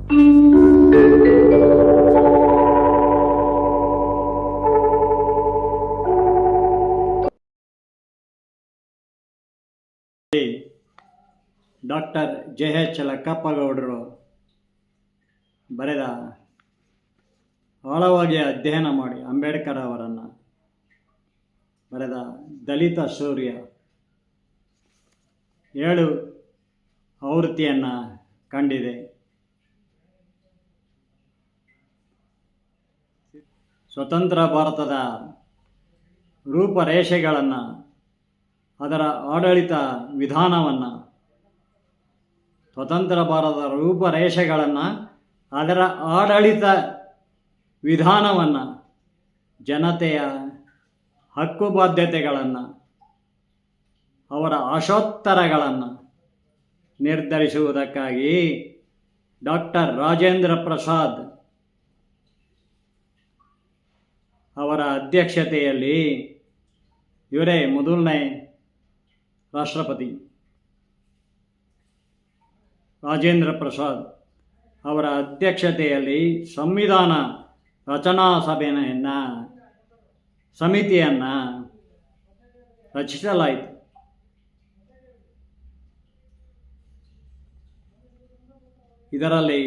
Doctor ಜೆ.ಎಚ್. ಲಕ್ಕಪ್ಪಗೌಡರು ಬರೆದ ಆಳವಾಗಿ ಅಧ್ಯಯನ ಮಾಡಿ ಅಂಬೇಡ್ಕರ್ ಅವರನ್ನು ಬರೆದ ದಲಿತ ಸೂರ್ಯ 7 ಆವೃತ್ತಿಯನ್ನು ಕಂಡಿದೆ. ಸ್ವತಂತ್ರ ಭಾರತದ ರೂಪರೇಷೆಗಳನ್ನು, ಅದರ ಆಡಳಿತ ವಿಧಾನವನ್ನು, ಸ್ವತಂತ್ರ ಭಾರತದ ರೂಪರೇಷೆಗಳನ್ನು, ಅದರ ಆಡಳಿತ ವಿಧಾನವನ್ನು, ಜನತೆಯ ಹಕ್ಕು ಬಾಧ್ಯತೆಗಳನ್ನು, ಅವರ ಆಶೋತ್ತರಗಳನ್ನು ನಿರ್ಧರಿಸುವುದಕ್ಕಾಗಿ ಡಾಕ್ಟರ್ ರಾಜೇಂದ್ರ ಪ್ರಸಾದ್ ಅವರ ಅಧ್ಯಕ್ಷತೆಯಲ್ಲಿ, ಇವರೇ ಮೊದಲನೇ ರಾಷ್ಟ್ರಪತಿ ರಾಜೇಂದ್ರ ಪ್ರಸಾದ್ ಅವರ ಅಧ್ಯಕ್ಷತೆಯಲ್ಲಿ ಸಂವಿಧಾನ ರಚನಾ ಸಮಿತಿಯನ್ನು ರಚಿಸಲಾಯಿತು. ಇದರಲ್ಲಿ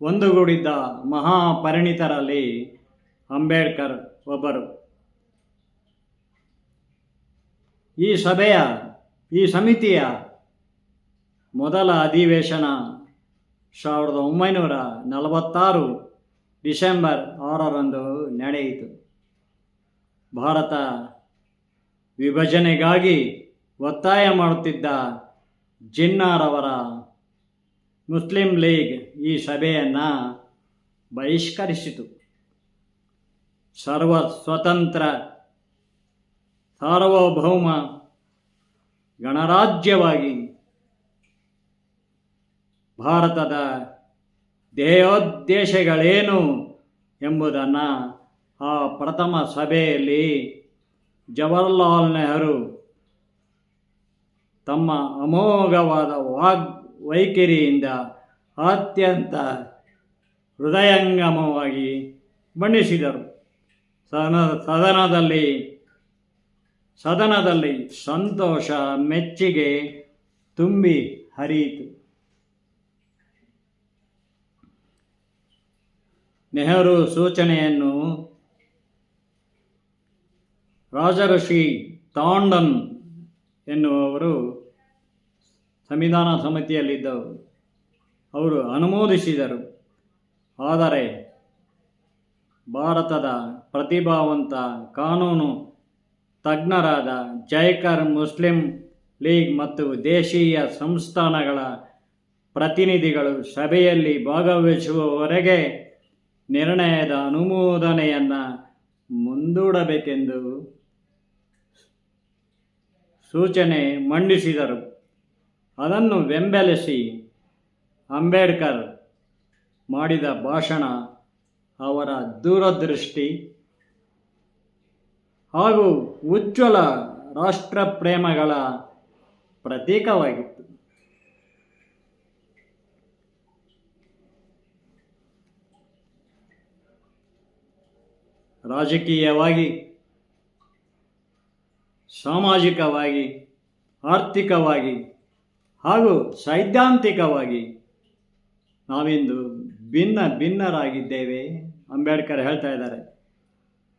ಒಂದುಗೂಡಿದ್ದ ಮಹಾಪರಿಣಿತರಲ್ಲಿ ಅಂಬೇಡ್ಕರ್ ಒಬ್ಬರು. ಈ ಸಮಿತಿಯ ಮೊದಲ ಅಧಿವೇಶನ 1946 ಡಿಸೆಂಬರ್ 6ರಂದು ನಡೆಯಿತು. ಭಾರತ ವಿಭಜನೆಗಾಗಿ ಒತ್ತಾಯ ಮಾಡುತ್ತಿದ್ದ ಜಿನ್ನಾರವರ ಮುಸ್ಲಿಂ ಲೀಗ್ ಈ ಸಭೆಯನ್ನು ಬಹಿಷ್ಕರಿಸಿತು. ಸ್ವತಂತ್ರ ಸಾರ್ವಭೌಮ ಗಣರಾಜ್ಯವಾಗಿ ಭಾರತದ ಧ್ಯೇಯೋದ್ದೇಶಗಳೇನು ಎಂಬುದನ್ನು ಆ ಪ್ರಥಮ ಸಭೆಯಲ್ಲಿ ಜವಾಹರ್ಲಾಲ್ ನೆಹರು ತಮ್ಮ ಅಮೋಘವಾದ ವೈಖರಿಯಿಂದ ಅತ್ಯಂತ ಹೃದಯಂಗಮವಾಗಿ ಬಣ್ಣಿಸಿದರು. ಸದನದಲ್ಲಿ ಸಂತೋಷ, ಮೆಚ್ಚುಗೆ ತುಂಬಿ ಹರಿಯಿತು. ನೆಹರು ಸೂಚನೆಯನ್ನು ರಾಜಋಷಿ ತಾಂಡನ್ ಎನ್ನುವವರು ಸಂವಿಧಾನ ಸಮಿತಿಯಲ್ಲಿದ್ದವರು, ಅವರು ಅನುಮೋದಿಸಿದರು. ಆದರೆ ಭಾರತದ ಪ್ರತಿಭಾವಂತ ಕಾನೂನು ತಜ್ಞರಾದ ಜೈಕರ್ ಮುಸ್ಲಿಂ ಲೀಗ್ ಮತ್ತು ದೇಶೀಯ ಸಂಸ್ಥಾನಗಳ ಪ್ರತಿನಿಧಿಗಳು ಸಭೆಯಲ್ಲಿ ಭಾಗವಹಿಸುವವರೆಗೆ ನಿರ್ಣಯದ ಅನುಮೋದನೆಯನ್ನು ಮುಂದೂಡಬೇಕೆಂದು ಸೂಚನೆ ಮಂಡಿಸಿದರು. ಅದನ್ನು ಬೆಂಬಲಿಸಿ ಅಂಬೇಡ್ಕರ್ ಮಾಡಿದ ಭಾಷಣ ಅವರ ದೂರದೃಷ್ಟಿ ಹಾಗೂ ಉಜ್ವಲ ರಾಷ್ಟ್ರಪ್ರೇಮಗಳ ಪ್ರತೀಕವಾಗಿತ್ತು. ರಾಜಕೀಯವಾಗಿ, ಸಾಮಾಜಿಕವಾಗಿ, ಆರ್ಥಿಕವಾಗಿ ಹಾಗೂ ಸೈದ್ಧಾಂತಿಕವಾಗಿ ನಾವಿಂದು ಭಿನ್ನರಾಗಿದ್ದೇವೆ. ಅಂಬೇಡ್ಕರ್ ಹೇಳ್ತಾ ಇದ್ದಾರೆ,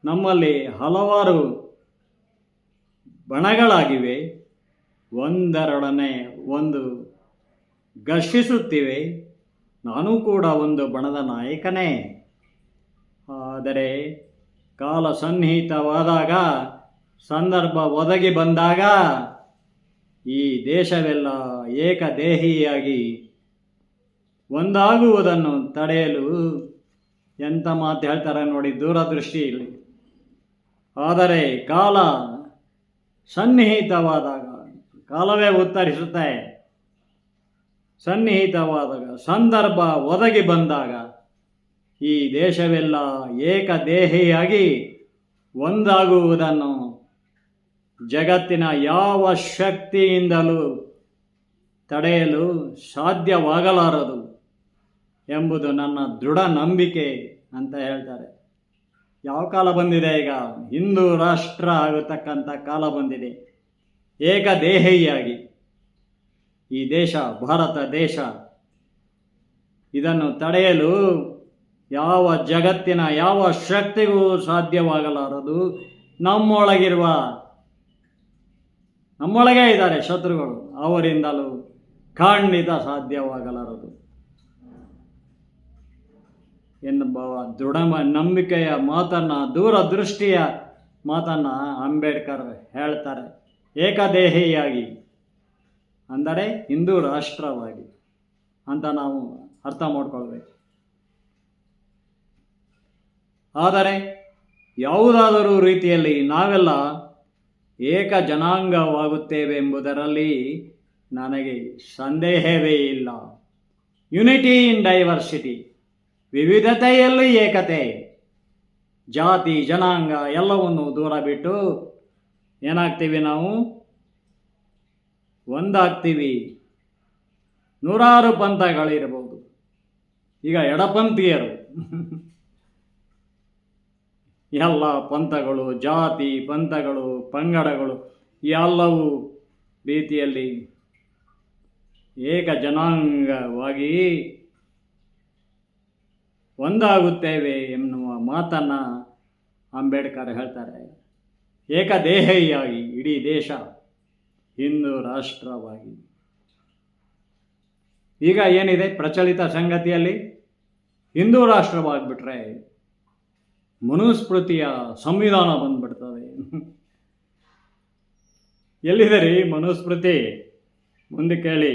ನಮ್ಮಲ್ಲಿ ಹಲವಾರು ಬಣಗಳಾಗಿವೆ, ಒಂದರೊಡನೆ ಒಂದು ಘರ್ಷಿಸುತ್ತಿವೆ. ನಾನು ಕೂಡ ಒಂದು ಬಣದ ನಾಯಕನೇ. ಆದರೆ ಕಾಲ ಸನ್ನಿಹಿತವಾದಾಗ, ಸಂದರ್ಭ ಒದಗಿ ಬಂದಾಗ ಈ ದೇಶವೆಲ್ಲ ಏಕದೇಹಿಯಾಗಿ ಒಂದಾಗುವುದನ್ನು ತಡೆಯಲು ಎಂಥ ಮಾತು ಹೇಳ್ತಾರೆ ನೋಡಿ, ದೂರದೃಷ್ಟಿಯಲ್ಲಿ. ಆದರೆ ಕಾಲ ಸನ್ನಿಹಿತವಾದಾಗ, ಕಾಲವೇ ಉತ್ತರಿಸುತ್ತೆ, ಸನ್ನಿಹಿತವಾದಾಗ, ಸಂದರ್ಭ ಒದಗಿ ಬಂದಾಗ ಈ ದೇಶವೆಲ್ಲ ಏಕದೇಹಿಯಾಗಿ ಒಂದಾಗುವುದನ್ನು ಜಗತ್ತಿನ ಯಾವ ಶಕ್ತಿಯಿಂದಲೂ ತಡೆಯಲು ಸಾಧ್ಯವಾಗಲಾರದು ಎಂಬುದು ನನ್ನ ದೃಢ ನಂಬಿಕೆ ಅಂತ ಹೇಳ್ತಾರೆ. ಯಾವ ಕಾಲ ಬಂದಿದೆ ಈಗ? ಹಿಂದೂ ರಾಷ್ಟ್ರ ಆಗತಕ್ಕಂಥ ಕಾಲ ಬಂದಿದೆ. ಏಕದೇಹಿಯಾಗಿ ಈ ದೇಶ, ಭಾರತ ದೇಶ, ಇದನ್ನು ತಡೆಯಲು ಯಾವ ಜಗತ್ತಿನ ಯಾವ ಶಕ್ತಿಗೂ ಸಾಧ್ಯವಾಗಲಾರದು. ನಮ್ಮೊಳಗೆ ಇದ್ದಾರೆ ಶತ್ರುಗಳು, ಅವರಿಂದಲೂ ಖಂಡಿತ ಸಾಧ್ಯವಾಗಲಾರದು ಎನ್ನುವ ದೃಢ ನಂಬಿಕೆಯ ಮಾತನ್ನು, ದೂರದೃಷ್ಟಿಯ ಮಾತನ್ನು ಅಂಬೇಡ್ಕರ್ ಹೇಳ್ತಾರೆ. ಏಕದೇಹಿಯಾಗಿ ಅಂದರೆ ಹಿಂದೂ ರಾಷ್ಟ್ರವಾಗಿ ಅಂತ ನಾವು ಅರ್ಥ ಮಾಡ್ಕೊಳ್ಬೇಕು. ಆದರೆ ಯಾವುದಾದರೂ ರೀತಿಯಲ್ಲಿ ನಾವೆಲ್ಲ ಏಕ ಜನಾಂಗವಾಗುತ್ತೇವೆ ಎಂಬುದರಲ್ಲಿ ನನಗೆ ಸಂದೇಹವೇ ಇಲ್ಲ. ಯುನಿಟಿ ಇನ್ ಡೈವರ್ಸಿಟಿ, ವಿವಿಧತೆಯಲ್ಲಿ ಏಕತೆ. ಜಾತಿ ಜನಾಂಗ ಎಲ್ಲವನ್ನು ದೂರ ಬಿಟ್ಟು ಏನಾಗ್ತೀವಿ ನಾವು? ಒಂದಾಗ್ತೀವಿ. ನೂರಾರು ಪಂಥಗಳಿರ್ಬೋದು. ಈಗ ಎಡಪಂಥೀಯರು ಎಲ್ಲ ಪಂಥಗಳು, ಜಾತಿ ಪಂಥಗಳು, ಪಂಗಡಗಳು ಎಲ್ಲವೂ ರೀತಿಯಲ್ಲಿ ಏಕ ಜನಾಂಗವಾಗಿ ಒಂದಾಗುತ್ತೇವೆ ಎನ್ನುವ ಮಾತನ್ನು ಅಂಬೇಡ್ಕರ್ ಹೇಳ್ತಾರೆ. ಏಕದೇಹಿಯಾಗಿ ಇಡೀ ದೇಶ ಹಿಂದೂ ರಾಷ್ಟ್ರವಾಗಿ. ಈಗ ಏನಿದೆ ಪ್ರಚಲಿತ ಸಂಗತಿಯಲ್ಲಿ, ಹಿಂದೂ ರಾಷ್ಟ್ರವಾಗಿಬಿಟ್ರೆ ಮನುಸ್ಮೃತಿಯ ಸಂವಿಧಾನ ಬಂದ್ಬಿಡ್ತದೆ. ಎಲ್ಲಿದೆ ರೀ ಮನುಸ್ಮೃತಿ? ಮುಂದೆ ಕೇಳಿ.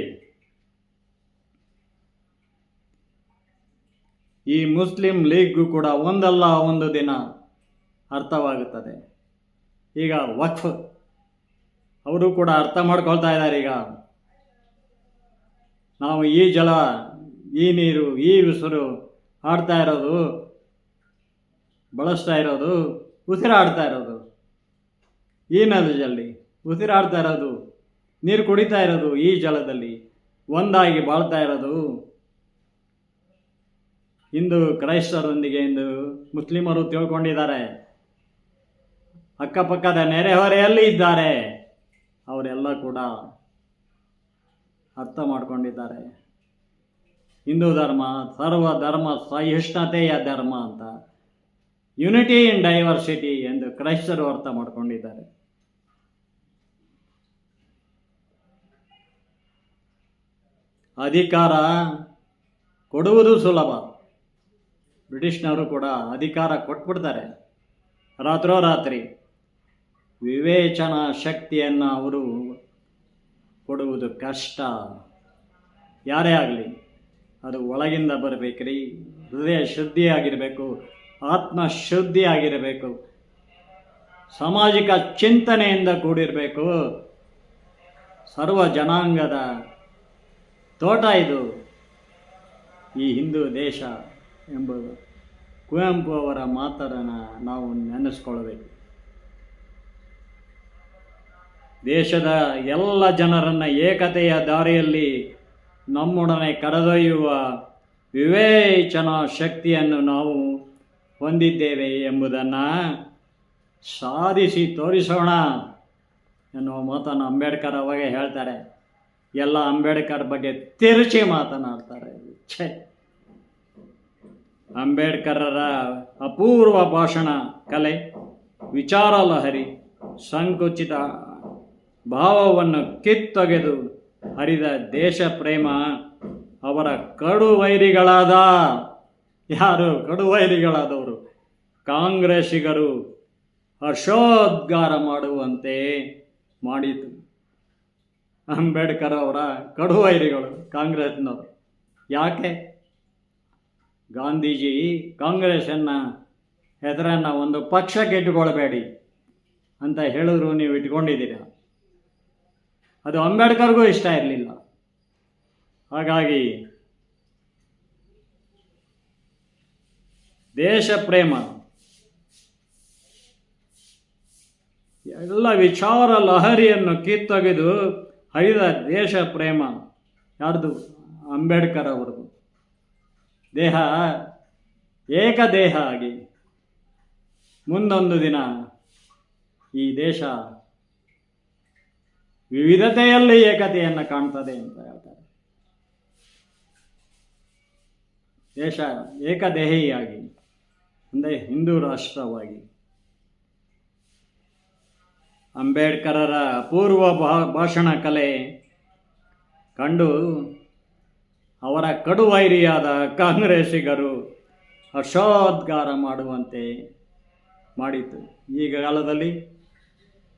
ಈ ಮುಸ್ಲಿಂ ಲೀಗ್ಗೂ ಕೂಡ ಒಂದಲ್ಲ ಒಂದು ದಿನ ಅರ್ಥವಾಗುತ್ತದೆ. ಈಗ ವಕ್ಫ್ ಅವರು ಕೂಡ ಅರ್ಥ ಮಾಡ್ಕೊಳ್ತಾ ಇದ್ದಾರೆ. ಈಗ ನಾವು ಈ ಜಲ, ಈ ನೀರು, ಈ ಉಸಿರು ಆಡ್ತಾ ಇರೋದು, ಬಳಸ್ತಾ ಇರೋದು, ಉಸಿರಾಡ್ತಾ ಇರೋದು ಈ ನದಿಯಲ್ಲಿ, ಉಸಿರಾಡ್ತಾ ಇರೋದು, ನೀರು ಕುಡಿತಾ ಇರೋದು ಈ ಜಲದಲ್ಲಿ, ಒಂದಾಗಿ ಬಾಳ್ತಾ ಇರೋದು ಹಿಂದೂ ಕ್ರೈಸ್ತರೊಂದಿಗೆ ಎಂದು ಮುಸ್ಲಿಮರು ತಿಳ್ಕೊಂಡಿದ್ದಾರೆ. ಅಕ್ಕಪಕ್ಕದ ನೆರೆಹೊರೆಯಲ್ಲಿ ಇದ್ದಾರೆ, ಅವರೆಲ್ಲ ಕೂಡ ಅರ್ಥ ಮಾಡ್ಕೊಂಡಿದ್ದಾರೆ. ಹಿಂದೂ ಧರ್ಮ ಸರ್ವ ಧರ್ಮ ಸಹಿಷ್ಣುತೆಯ ಧರ್ಮ ಅಂತ, ಯುನಿಟಿ ಇನ್ ಡೈವರ್ಸಿಟಿ ಎಂದು ಕ್ರೈಸ್ತರು ಅರ್ಥ ಮಾಡ್ಕೊಂಡಿದ್ದಾರೆ. ಅಧಿಕಾರ ಕೊಡುವುದು ಸುಲಭ. ಬ್ರಿಟಿಷ್ನವರು ಕೂಡ ಅಧಿಕಾರ ಕೊಟ್ಬಿಡ್ತಾರೆ ರಾತ್ರೋರಾತ್ರಿ. ವಿವೇಚನಾ ಶಕ್ತಿಯನ್ನು ಅವರು ಕೊಡುವುದು ಕಷ್ಟ. ಯಾರೇ ಆಗಲಿ ಅದು ಒಳಗಿಂದ ಬರಬೇಕ್ರಿ. ಹೃದಯ ಶುದ್ಧಿಯಾಗಿರಬೇಕು, ಆತ್ಮಶುದ್ಧಿಯಾಗಿರಬೇಕು, ಸಾಮಾಜಿಕ ಚಿಂತನೆಯಿಂದ ಕೂಡಿರಬೇಕು. ಸರ್ವ ಜನಾಂಗದ ತೋಟ ಇದು ಈ ಹಿಂದೂ ದೇಶ ಎಂಬುದು ಕುವೆಂಪು ಅವರ ಮಾತನ್ನು ನಾವು ನೆನೆಸ್ಕೊಳ್ಬೇಕು. ದೇಶದ ಎಲ್ಲ ಜನರನ್ನು ಏಕತೆಯ ದಾರಿಯಲ್ಲಿ ನಮ್ಮೊಡನೆ ಕರೆದೊಯ್ಯುವ ವಿವೇಚನಾ ಶಕ್ತಿಯನ್ನು ನಾವು ಹೊಂದಿದ್ದೇವೆ ಎಂಬುದನ್ನು ಸಾಧಿಸಿ ತೋರಿಸೋಣ ಎನ್ನುವ ಮಾತನ್ನು ಅಂಬೇಡ್ಕರ್ ಅವಾಗ ಹೇಳ್ತಾರೆ. ಎಲ್ಲ ಅಂಬೇಡ್ಕರ್ ಬಗ್ಗೆ ತಿರುಚಿ ಮಾತನಾಡ್ತಾರೆ. ಅಂಬೇಡ್ಕರರ ಅಪೂರ್ವ ಭಾಷಣ ಕಲೆ, ವಿಚಾರ ಲಹರಿ, ಸಂಕುಚಿತ ಭಾವವನ್ನು ಕಿತ್ತೊಗೆದು ಹರಿದ ದೇಶ ಪ್ರೇಮ ಅವರ ಕಡುವೈರಿಗಳಾದ, ಯಾರು ಕಡುವೈರಿಗಳಾದವರು ಕಾಂಗ್ರೆಸ್ಸಿಗರು ಹರ್ಷೋದ್ಗಾರ ಮಾಡುವಂತೆ ಮಾಡಿತು. ಅಂಬೇಡ್ಕರ್ ಅವರ ಕಡುವೈರಿಗಳು ಕಾಂಗ್ರೆಸ್ನವರು. ಯಾಕೆ? ಗಾಂಧೀಜಿ ಕಾಂಗ್ರೆಸ್ಸನ್ನು ಹೆಸರನ್ನು ಒಂದು ಪಕ್ಷಕ್ಕೆ ಇಟ್ಟುಕೊಳ್ಬೇಡಿ ಅಂತ ಹೇಳಿದ್ರು, ನೀವು ಇಟ್ಕೊಂಡಿದ್ದೀರ. ಅದು ಅಂಬೇಡ್ಕರ್ಗೂ ಇಷ್ಟ ಇರಲಿಲ್ಲ. ಹಾಗಾಗಿ ದೇಶ ಪ್ರೇಮ, ಎಲ್ಲ ವಿಚಾರ ಲಹರಿಯನ್ನು ಕಿತ್ತೊಗೆದು ಹರಿದ ದೇಶ ಪ್ರೇಮ ಯಾರ್ದು? ಅಂಬೇಡ್ಕರ್ ಅವರದು. ದೇಹ ಏಕದೇಹ ಆಗಿ ಮುಂದೊಂದು ದಿನ ಈ ದೇಶ ವಿವಿಧತೆಯಲ್ಲಿ ಏಕತೆಯನ್ನು ಕಾಣ್ತದೆ ಅಂತ ಹೇಳ್ತಾರೆ. ದೇಶ ಏಕದೇಹಿಯಾಗಿ ಅಂದರೆ ಹಿಂದೂ ರಾಷ್ಟ್ರವಾಗಿ. ಅಂಬೇಡ್ಕರರ ಅಪೂರ್ವ ಭಾಷಣ ಕಲೆ ಕಂಡು ಅವರ ಕಡುವೈರಿಯಾದ ಕಾಂಗ್ರೆಸ್ಸಿಗರು ಹರ್ಷೋದ್ಗಾರ ಮಾಡುವಂತೆ ಮಾಡಿತು. ಈಗ ಕಾಲದಲ್ಲಿ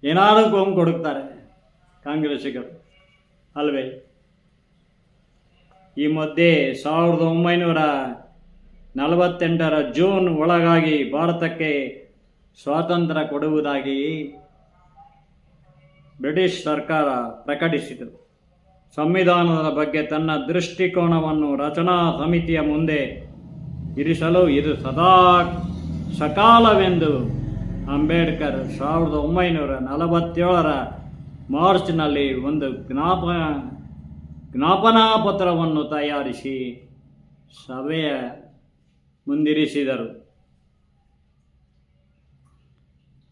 ಏನಾದರೂ ಕೊಂಬು ಕೊಡುತ್ತಾರೆ ಕಾಂಗ್ರೆಸ್ಸಿಗರು ಅಲ್ವೇ? ಈ ಮಧ್ಯೆ 1948 ಜೂನ್ ಒಳಗಾಗಿ ಭಾರತಕ್ಕೆ ಸ್ವಾತಂತ್ರ್ಯ ಕೊಡುವುದಾಗಿ ಬ್ರಿಟಿಷ್ ಸರ್ಕಾರ ಪ್ರಕಟಿಸಿತು. ಸಂವಿಧಾನದ ಬಗ್ಗೆ ತನ್ನ ದೃಷ್ಟಿಕೋನವನ್ನು ರಚನಾ ಸಮಿತಿಯ ಮುಂದೆ ಇರಿಸಲು ಇದು ಸಕಾಲವೆಂದು ಅಂಬೇಡ್ಕರ್ 1947 ಮಾರ್ಚ್ನಲ್ಲಿ ಒಂದು ಜ್ಞಾಪನಾ ಪತ್ರವನ್ನು ತಯಾರಿಸಿ ಸಭೆಯ ಮುಂದಿರಿಸಿದರು.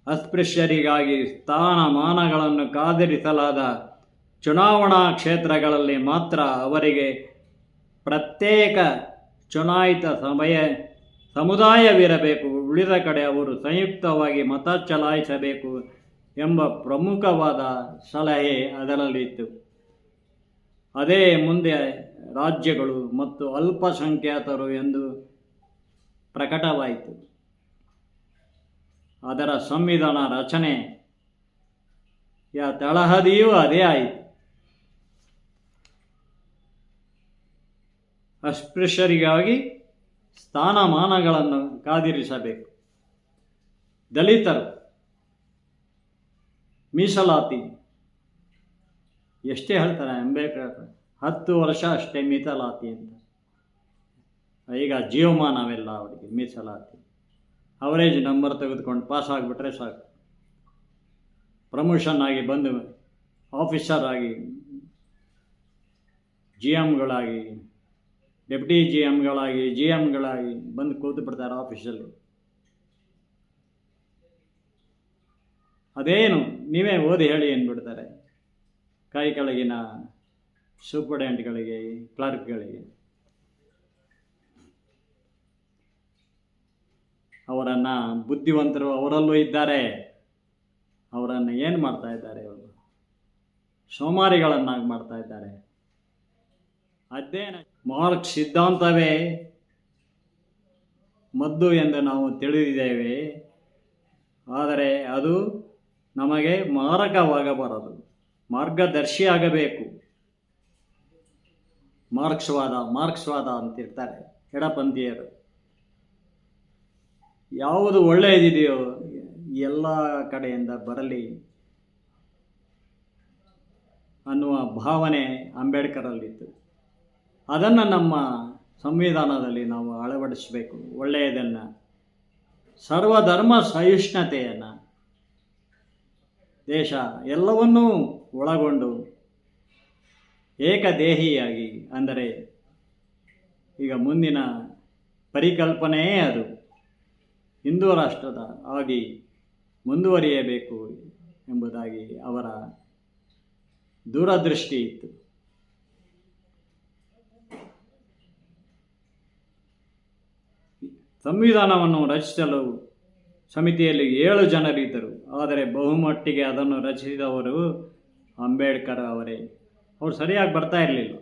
ಅಸ್ಪೃಶ್ಯರಿಗಾಗಿ ಸ್ಥಾನಮಾನಗಳನ್ನು ಕಾದಿರಿಸಲಾದ ಚುನಾವಣಾ ಕ್ಷೇತ್ರಗಳಲ್ಲಿ ಮಾತ್ರ ಅವರಿಗೆ ಪ್ರತ್ಯೇಕ ಚುನಾಯಿತ ಸಮುದಾಯವಿರಬೇಕು, ಉಳಿದ ಕಡೆ ಅವರು ಸಂಯುಕ್ತವಾಗಿ ಮತ ಚಲಾಯಿಸಬೇಕು ಎಂಬ ಪ್ರಮುಖವಾದ ಸಲಹೆ ಅದರಲ್ಲಿತ್ತು. ಅದೇ ಮುಂದೆ ರಾಜ್ಯಗಳು ಮತ್ತು ಅಲ್ಪಸಂಖ್ಯಾತರು ಎಂದು ಪ್ರಕಟವಾಯಿತು. ಅದರ ಸಂವಿಧಾನ ರಚನೆಯ ತಳಹದಿಯೂ ಅದೇ ಆಯಿತು. ಅಸ್ಪೃಶ್ಯರಿಗಾಗಿ ಸ್ಥಾನಮಾನಗಳನ್ನು ಕಾದಿರಿಸಬೇಕು. ದಲಿತರು ಮೀಸಲಾತಿ ಎಷ್ಟೇ ಹೇಳ್ತಾರೆ ಅಂಬೇಡ್ಕರ್, 10 ವರ್ಷ ಅಷ್ಟೇ ಮೀಸಲಾತಿ ಅಂತ. ಈಗ ಜೀವಮಾನವೆಲ್ಲ ಅವರಿಗೆ ಮೀಸಲಾತಿ. ಅವರೇಜ್ ನಂಬರ್ ತೆಗೆದುಕೊಂಡು ಪಾಸ್ ಆಗಿಬಿಟ್ರೆ ಸಾಕು. ಪ್ರಮೋಷನ್ ಆಗಿ ಬಂದು ಆಫೀಸರ್ ಆಗಿ, GMಗಳಾಗಿ, ಡೆಪ್ಟಿ GMಗಳಾಗಿ, GMಗಳಾಗಿ ಬಂದು ಕೂತು ಬಿಡ್ತಾರೆ ಆಫೀಸಲ್ಲಿ. ಅದೇನು ನೀವೇ ಓದಿ ಹೇಳಿ ಅಂದ್ಬಿಡ್ತಾರೆ ಕೈ ಕೆಳಗಿನ ಸೂಪರ್ಡೆಂಟ್ಗಳಿಗೆ, ಕ್ಲರ್ಕ್ಗಳಿಗೆ. ಅವರನ್ನು ಬುದ್ಧಿವಂತರು ಅವರಲ್ಲೂ ಇದ್ದಾರೆ. ಅವರನ್ನು ಏನು ಮಾಡ್ತಾ ಇದ್ದಾರೆ? ಅವರು ಸೋಮಾರಿಗಳನ್ನಾಗಿ ಮಾಡ್ತಾ ಇದ್ದಾರೆ. ಅಧ್ಯಯನ ಮಾರ್ಕ್ಸ್ ಸಿದ್ಧಾಂತವೇ ಮದ್ದು ಎಂದು ನಾವು ತಿಳಿದಿದ್ದೇವೆ. ಆದರೆ ಅದು ನಮಗೆ ಮಾರಕವಾಗಬಾರದು, ಮಾರ್ಗದರ್ಶಿಯಾಗಬೇಕು. ಮಾರ್ಕ್ಸ್ವಾದ ಅಂತಿರ್ತಾರೆ ಎಡಪಂಥೀಯರು. ಯಾವುದು ಒಳ್ಳೆಯದಿದೆಯೋ ಎಲ್ಲ ಕಡೆಯಿಂದ ಬರಲಿ ಅನ್ನುವ ಭಾವನೆ ಅಂಬೇಡ್ಕರಲ್ಲಿತ್ತು. ಅದನ್ನು ನಮ್ಮ ಸಂವಿಧಾನದಲ್ಲಿ ನಾವು ಅಳವಡಿಸಬೇಕು. ಒಳ್ಳೆಯದನ್ನು, ಸರ್ವಧರ್ಮ ಸಹಿಷ್ಣುತೆಯನ್ನು, ದೇಶ ಎಲ್ಲವನ್ನೂ ಒಳಗೊಂಡು ಏಕದೇಹಿಯಾಗಿ, ಅಂದರೆ ಈಗ ಮುಂದಿನ ಪರಿಕಲ್ಪನೆಯೇ ಅದು, ಹಿಂದೂ ರಾಷ್ಟ್ರದ ಆಗಿ ಮುಂದುವರಿಯಬೇಕು ಎಂಬುದಾಗಿ ಅವರ ದೂರದೃಷ್ಟಿ ಇತ್ತು. ಸಂವಿಧಾನವನ್ನು ರಚಿಸಲು ಸಮಿತಿಯಲ್ಲಿ 7 ಜನರಿದ್ದರು. ಆದರೆ ಬಹುಮಟ್ಟಿಗೆ ಅದನ್ನು ರಚಿಸಿದವರು ಅಂಬೇಡ್ಕರ್ ಅವರೇ. ಅವರು ಸರಿಯಾಗಿ ಬರ್ತಾ ಇರಲಿಲ್ಲ,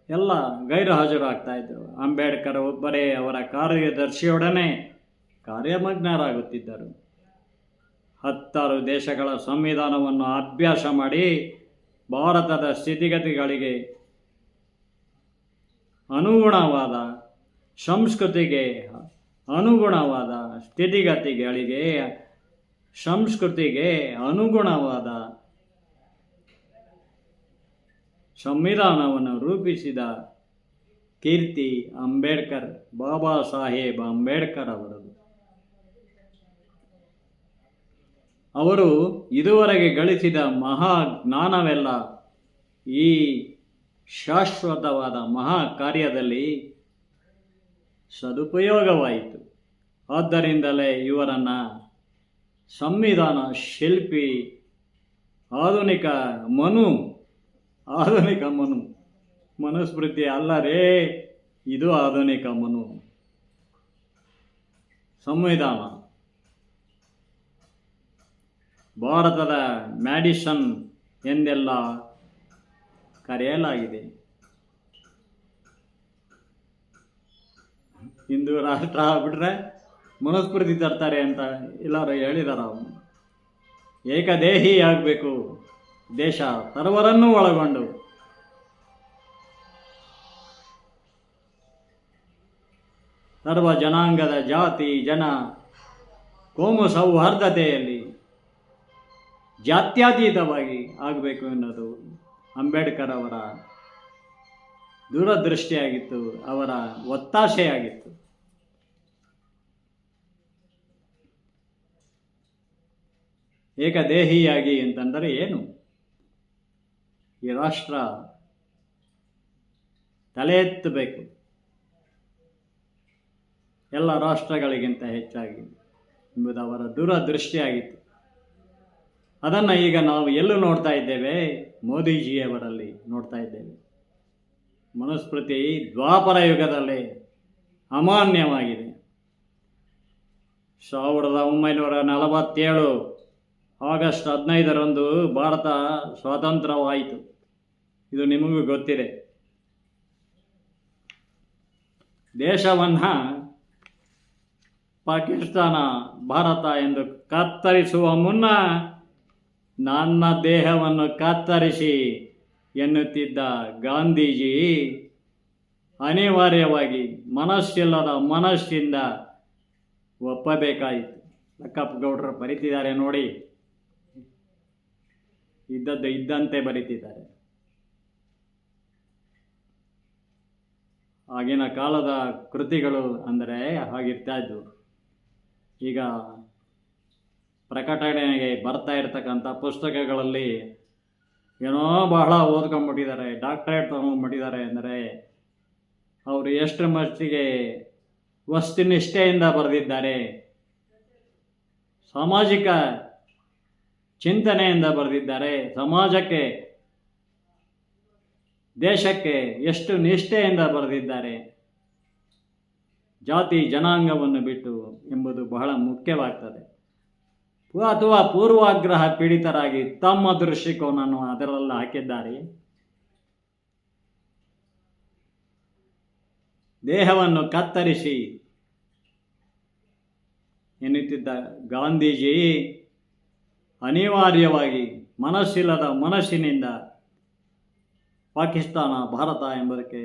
ಎಲ್ಲ ಗೈರು ಹಾಜರಾಗ್ತಾಯಿದ್ದರು. ಅಂಬೇಡ್ಕರ್ ಒಬ್ಬರೇ ಅವರ ಕಾರ್ಯದರ್ಶಿಯೊಡನೆ ಕಾರ್ಯಮಗ್ನರಾಗುತ್ತಿದ್ದರು. 16 ದೇಶಗಳ ಸಂವಿಧಾನವನ್ನು ಅಭ್ಯಾಸ ಮಾಡಿ ಭಾರತದ ಸ್ಥಿತಿಗತಿಗಳಿಗೆ ಅನುಗುಣವಾದ, ಸಂಸ್ಕೃತಿಗೆ ಅನುಗುಣವಾದ ಸಂವಿಧಾನವನ್ನು ರೂಪಿಸಿದ ಕೀರ್ತಿ ಬಾಬಾ ಸಾಹೇಬ್ ಅಂಬೇಡ್ಕರ್ ಅವರದು. ಅವರು ಇದುವರೆಗೆ ಗಳಿಸಿದ ಮಹಾ ಜ್ಞಾನವೆಲ್ಲ ಈ ಶಾಶ್ವತವಾದ ಮಹಾ ಕಾರ್ಯದಲ್ಲಿ ಸದುಪಯೋಗವಾಯಿತು. ಆದ್ದರಿಂದಲೇ ಇವರನ್ನು ಸಂವಿಧಾನ ಶಿಲ್ಪಿ, ಆಧುನಿಕ ಮನು ಮನುಸ್ಮೃತಿ ಅಲ್ಲರೇ, ಇದು ಆಧುನಿಕ ಮನು. ಸಂವಿಧಾನ ಭಾರತದ ಮ್ಯಾಡಿಸನ್ ಎಂದೆಲ್ಲ ಕರೆಯಲಾಗಿದೆ. ಹಿಂದೂ ರಾಷ್ಟ್ರ ಬಿಟ್ಟರೆ ಮನುಸ್ಮೃತಿ ತರ್ತಾರೆ ಅಂತ ಎಲ್ಲರೂ ಹೇಳಿದಾರ. ಏಕದೇಹಿ ಆಗಬೇಕು ದೇಶ, ಸರ್ವರನ್ನೂ ಒಳಗೊಂಡು. ಸರ್ವ ಜನಾಂಗದ ಜಾತಿ ಜನ ಕೋಮು ಸೌಹಾರ್ದತೆಯಲ್ಲಿ ಜಾತ್ಯತೀತವಾಗಿ ಆಗಬೇಕು ಎನ್ನುವುದು ಅಂಬೇಡ್ಕರ್ ಅವರ ದೂರದೃಷ್ಟಿಯಾಗಿತ್ತು, ಅವರ ಒತ್ತಾಸೆಯಾಗಿತ್ತು. ಏಕದೇಹಿಯಾಗಿ ಅಂತಂದರೆ ಏನು? ಈ ರಾಷ್ಟ್ರ ತಲೆ ಎತ್ತಬೇಕು, ಎಲ್ಲ ರಾಷ್ಟ್ರಗಳಿಗಿಂತ ಹೆಚ್ಚಾಗಿ ಎಂಬುದು ಅವರ ದೂರದೃಷ್ಟಿಯಾಗಿತ್ತು. ಅದನ್ನು ಈಗ ನಾವು ಎಲ್ಲೂ ನೋಡ್ತಾ ಇದ್ದೇವೆ? ಮೋದಿಜಿಯವರಲ್ಲಿ ನೋಡ್ತಾ ಇದ್ದೇವೆ. ಮನುಸ್ಮೃತಿ ದ್ವಾಪರ ಯುಗದಲ್ಲೇ ಅಮಾನ್ಯವಾಗಿದೆ. 1947 ಆಗಸ್ಟ್ 15ರಂದು ಭಾರತ ಸ್ವಾತಂತ್ರ್ಯವಾಯಿತು. ಇದು ನಿಮಗೂ ಗೊತ್ತಿದೆ. ದೇಶವನ್ನು ಪಾಕಿಸ್ತಾನ ಭಾರತ ಎಂದು ಕತ್ತರಿಸುವ ಮುನ್ನ ನನ್ನ ದೇಹವನ್ನು ಕತ್ತರಿಸಿ ಎನ್ನುತ್ತಿದ್ದ ಗಾಂಧೀಜಿ ಅನಿವಾರ್ಯವಾಗಿ ಮನಸ್ಸಿಲ್ಲದ ಮನಸ್ಸಿಂದ ಒಪ್ಪಬೇಕಾಯಿತು. ಲಕ್ಕಪ್ಪಗೌಡರು ಬರೀತಿದ್ದಾರೆ ನೋಡಿ, ಇದ್ದದ್ದು ಇದ್ದಂತೆ ಬರೀತಿದ್ದಾರೆ. ಆಗಿನ ಕಾಲದ ಕೃತಿಗಳು ಅಂದರೆ ಹಾಗಿರ್ತಾ ಇದ್ವು. ಈಗ ಪ್ರಕಟಣೆಗೆ ಬರ್ತಾ ಇರ್ತಕ್ಕಂಥ ಪುಸ್ತಕಗಳಲ್ಲಿ ಏನೋ ಬಹಳ ಓದ್ಕೊಂಡ್ಬಿಟ್ಟಿದ್ದಾರೆ, ಡಾಕ್ಟರೇಟ್ ತೊಗೊಂಡ್ಬಿಟ್ಟಿದ್ದಾರೆ. ಅಂದರೆ ಅವರು ಎಷ್ಟು ಮಟ್ಟಿಗೆ ವಸ್ತುನಿಷ್ಠೆಯಿಂದ ಬರೆದಿದ್ದಾರೆ, ಸಾಮಾಜಿಕ ಚಿಂತನೆಯಿಂದ ಬರೆದಿದ್ದಾರೆ, ಸಮಾಜಕ್ಕೆ ದೇಶಕ್ಕೆ ಎಷ್ಟು ನಿಷ್ಠೆಯಿಂದ ಬರೆದಿದ್ದಾರೆ, ಜಾತಿ ಜನಾಂಗವನ್ನು ಬಿಟ್ಟು ಎಂಬುದು ಬಹಳ ಮುಖ್ಯವಾಗ್ತದೆ. ಅಥವಾ ಪೂರ್ವಾಗ್ರಹ ಪೀಡಿತರಾಗಿ ತಮ್ಮ ದೃಷ್ಟಿಕೋನವನ್ನು ಅದರಲ್ಲಿ ಹಾಕಿದ್ದಾರೆ. ದೇಹವನ್ನು ಕತ್ತರಿಸಿ ಎನ್ನುತ್ತಿದ್ದ ಗಾಂಧೀಜಿ ಅನಿವಾರ್ಯವಾಗಿ ಮನಸ್ಸಿಲ್ಲದ ಮನಸ್ಸಿನಿಂದ ಪಾಕಿಸ್ತಾನ ಭಾರತ ಎಂಬುದಕ್ಕೆ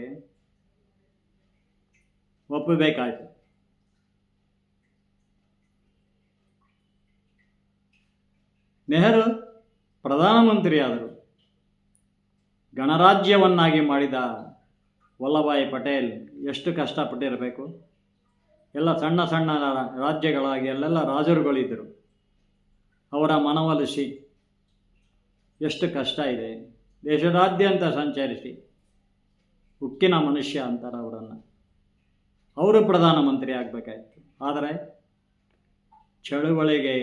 ಒಪ್ಪಬೇಕಾಯಿತು. ನೆಹರು ಪ್ರಧಾನಮಂತ್ರಿಯಾದರು. ಗಣರಾಜ್ಯವನ್ನಾಗಿ ಮಾಡಿದ ವಲ್ಲಭಾಯಿ ಪಟೇಲ್ ಎಷ್ಟು ಕಷ್ಟಪಟ್ಟಿರಬೇಕು. ಎಲ್ಲ ಸಣ್ಣ ಸಣ್ಣ ರಾಜ್ಯಗಳಾಗಿ ಅಲ್ಲೆಲ್ಲ ರಾಜರುಗಳಿದ್ದರು. ಅವರ ಮನವೊಲಿಸಿ ಎಷ್ಟು ಕಷ್ಟ ಇದೆ. ದೇಶದಾದ್ಯಂತ ಸಂಚರಿಸಿ ಉಕ್ಕಿನ ಮನುಷ್ಯ ಅಂತಾರೆ ಅವರನ್ನು. ಅವರು ಪ್ರಧಾನಮಂತ್ರಿ ಆಗಬೇಕಾಯಿತು. ಆದರೆ ಚಳುವಳಿಗೆ,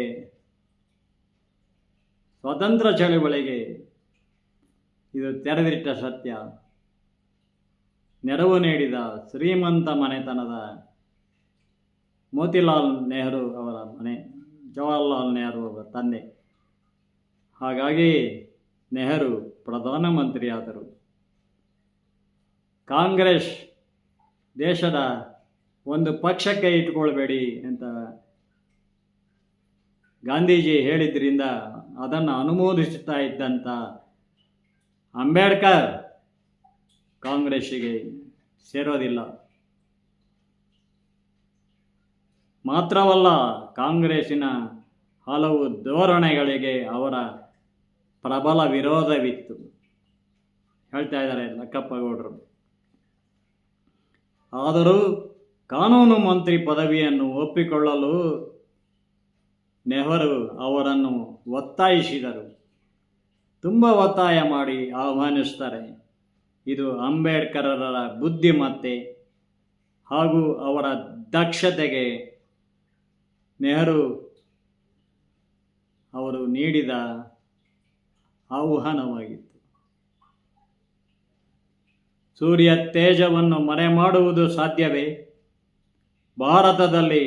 ಸ್ವಾತಂತ್ರ್ಯ ಚಳುವಳಿಗೆ ಇದು ತೆರೆದಿಟ್ಟ ಸತ್ಯ. ನೆರವು ನೀಡಿದ ಶ್ರೀಮಂತ ಮನೆತನದ ಮೋತಿಲಾಲ್ ನೆಹರು ಅವರ ಮನೆ, ಜವಾಹರ್ಲಾಲ್ ನೆಹರು ಅವರ ತಂದೆ. ಹಾಗಾಗಿ ನೆಹರು ಪ್ರಧಾನಮಂತ್ರಿಯಾದರು. ಕಾಂಗ್ರೆಸ್ ದೇಶದ ಒಂದು ಪಕ್ಷಕ್ಕೆ ಇಟ್ಕೊಳ್ಬೇಡಿ ಅಂತ ಗಾಂಧೀಜಿ ಹೇಳಿದ್ರಿಂದ ಅದನ್ನು ಅನುಮೋದಿಸುತ್ತಾ ಇದ್ದಂಥ ಅಂಬೇಡ್ಕರ್ ಕಾಂಗ್ರೆಸ್ಸಿಗೆ ಸೇರೋದಿಲ್ಲ. ಮಾತ್ರವಲ್ಲ, ಕಾಂಗ್ರೆಸ್ಸಿನ ಹಲವು ಧೋರಣೆಗಳಿಗೆ ಅವರ ಪ್ರಬಲ ವಿರೋಧವಿತ್ತು ಹೇಳ್ತಾ ಇದ್ದಾರೆ ಲಕ್ಕಪ್ಪಗೌಡರು. ಆದರೂ ಕಾನೂನು ಮಂತ್ರಿ ಪದವಿಯನ್ನು ಒಪ್ಪಿಕೊಳ್ಳಲು ನೆಹರು ಅವರನ್ನು ಒತ್ತಾಯಿಸಿದರು. ತುಂಬ ಒತ್ತಾಯ ಮಾಡಿ ಆಹ್ವಾನಿಸ್ತಾರೆ. ಇದು ಅಂಬೇಡ್ಕರರ ಬುದ್ಧಿಮತ್ತೆ ಹಾಗೂ ಅವರ ದಕ್ಷತೆಗೆ ನೆಹರು ಅವರು ನೀಡಿದ ಆಹ್ವಾನವಾಗಿತ್ತು. ಸೂರ್ಯ ತೇಜವನ್ನು ಮರೆಮಾಡುವುದು ಸಾಧ್ಯವೇ? ಭಾರತದಲ್ಲಿ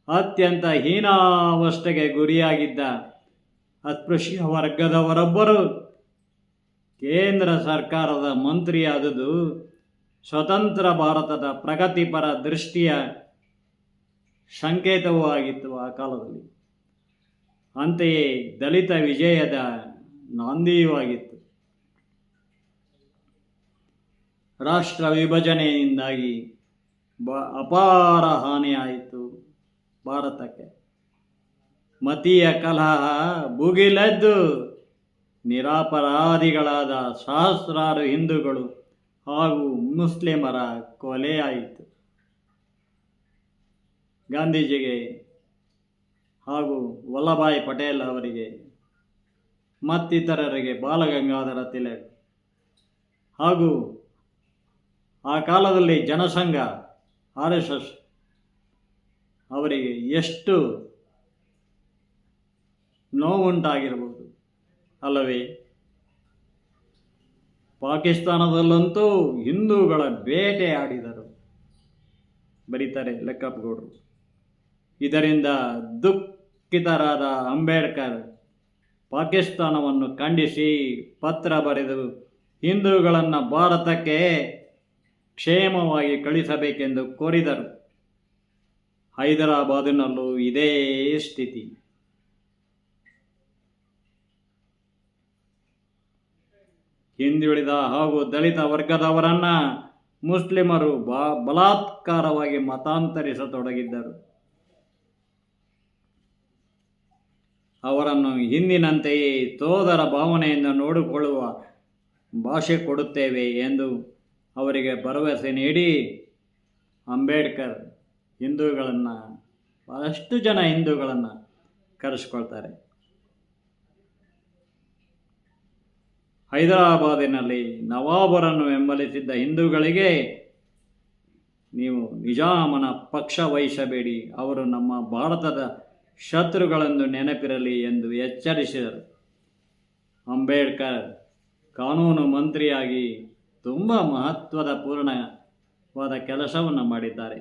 ಅತ್ಯಂತ ಹೀನಾವಸ್ಥೆಗೆ ಗುರಿಯಾಗಿದ್ದ ಅಸ್ಪೃಶ್ಯ ವರ್ಗದವರೊಬ್ಬರು ಕೇಂದ್ರ ಸರ್ಕಾರದ ಮಂತ್ರಿಯಾದುದು ಸ್ವತಂತ್ರ ಭಾರತದ ಪ್ರಗತಿಪರ ದೃಷ್ಟಿಯ ಸಂಕೇತವೂ ಆಗಿತ್ತು ಆ ಕಾಲದಲ್ಲಿ. ಅಂತೆಯೇ ದಲಿತ ವಿಜಯದ ನಾಂದಿಯೂ ಆಗಿತ್ತು. ರಾಷ್ಟ್ರ ವಿಭಜನೆಯಿಂದಾಗಿ ಅಪಾರ ಹಾನಿಯಾಯಿತು ಭಾರತಕ್ಕೆ. ಮತೀಯ ಕಲಹ ಭುಗಿಲೆದ್ದು ನಿರಪರಾಧಿಗಳಾದ ಸಹಸ್ರಾರು ಹಿಂದೂಗಳು ಹಾಗೂ ಮುಸ್ಲಿಮರ ಕೊಲೆಯಾಯಿತು. ಗಾಂಧೀಜಿಗೆ ಹಾಗೂ ವಲ್ಲಭಾಯ್ ಪಟೇಲ್ ಅವರಿಗೆ ಮತ್ತಿತರರಿಗೆ ಬಾಲಗಂಗಾಧರ ತಿಲಕ್ ಹಾಗೂ ಆ ಕಾಲದಲ್ಲಿ ಜನಸಂಘ RSS ಅವರಿಗೆ ಎಷ್ಟು ನೋವುಂಟಾಗಿರ್ಬೋದು ಅಲ್ಲವೇ? ಪಾಕಿಸ್ತಾನದಲ್ಲಂತೂ ಹಿಂದೂಗಳ ಬೇಟೆ ಆಡಿದರು ಬರೀತಾರೆ ಲೆಕ್ಕಪ್ಪಗೌಡರು. ಇದರಿಂದ ದುಃಖಿತರಾದ ಅಂಬೇಡ್ಕರ್ ಪಾಕಿಸ್ತಾನವನ್ನು ಖಂಡಿಸಿ ಪತ್ರ ಬರೆದು ಹಿಂದೂಗಳನ್ನು ಭಾರತಕ್ಕೆ ಕ್ಷೇಮವಾಗಿ ಕಳಿಸಬೇಕೆಂದು ಕೋರಿದರು. ಹೈದರಾಬಾದಿನಲ್ಲೂ ಇದೇ ಸ್ಥಿತಿ. ಹಿಂದುಳಿದ ಹಾಗೂ ದಲಿತ ವರ್ಗದವರನ್ನು ಮುಸ್ಲಿಮರು ಬಲಾತ್ಕಾರವಾಗಿ ಮತಾಂತರಿಸತೊಡಗಿದ್ದರು. ಅವರನ್ನು ಹಿಂದಿನಂತೆಯೇ ಸೋದರ ಭಾವನೆಯಿಂದ ನೋಡಿಕೊಳ್ಳುವ ಭಾಷೆ ಕೊಡುತ್ತೇವೆ ಎಂದು ಅವರಿಗೆ ಭರವಸೆ ನೀಡಿ ಅಂಬೇಡ್ಕರ್ ಹಿಂದೂಗಳನ್ನು ಬಹಳಷ್ಟು ಜನ ಹಿಂದೂಗಳನ್ನು ಕರೆಸ್ಕೊಳ್ತಾರೆ. ಹೈದರಾಬಾದಿನಲ್ಲಿ ನವಾಬರನ್ನು ಬೆಂಬಲಿಸಿದ್ದ ಹಿಂದೂಗಳಿಗೆ ನೀವು ನಿಜಾಮನ ಪಕ್ಷ ವಹಿಸಬೇಡಿ, ಅವರು ನಮ್ಮ ಭಾರತದ ಶತ್ರುಗಳೆಂದು ನೆನಪಿರಲಿ ಎಂದು ಎಚ್ಚರಿಸಿದರು. ಅಂಬೇಡ್ಕರ್ ಕಾನೂನು ಮಂತ್ರಿಯಾಗಿ ತುಂಬ ಪೂರ್ಣವಾದ ಕೆಲಸವನ್ನು ಮಾಡಿದ್ದಾರೆ.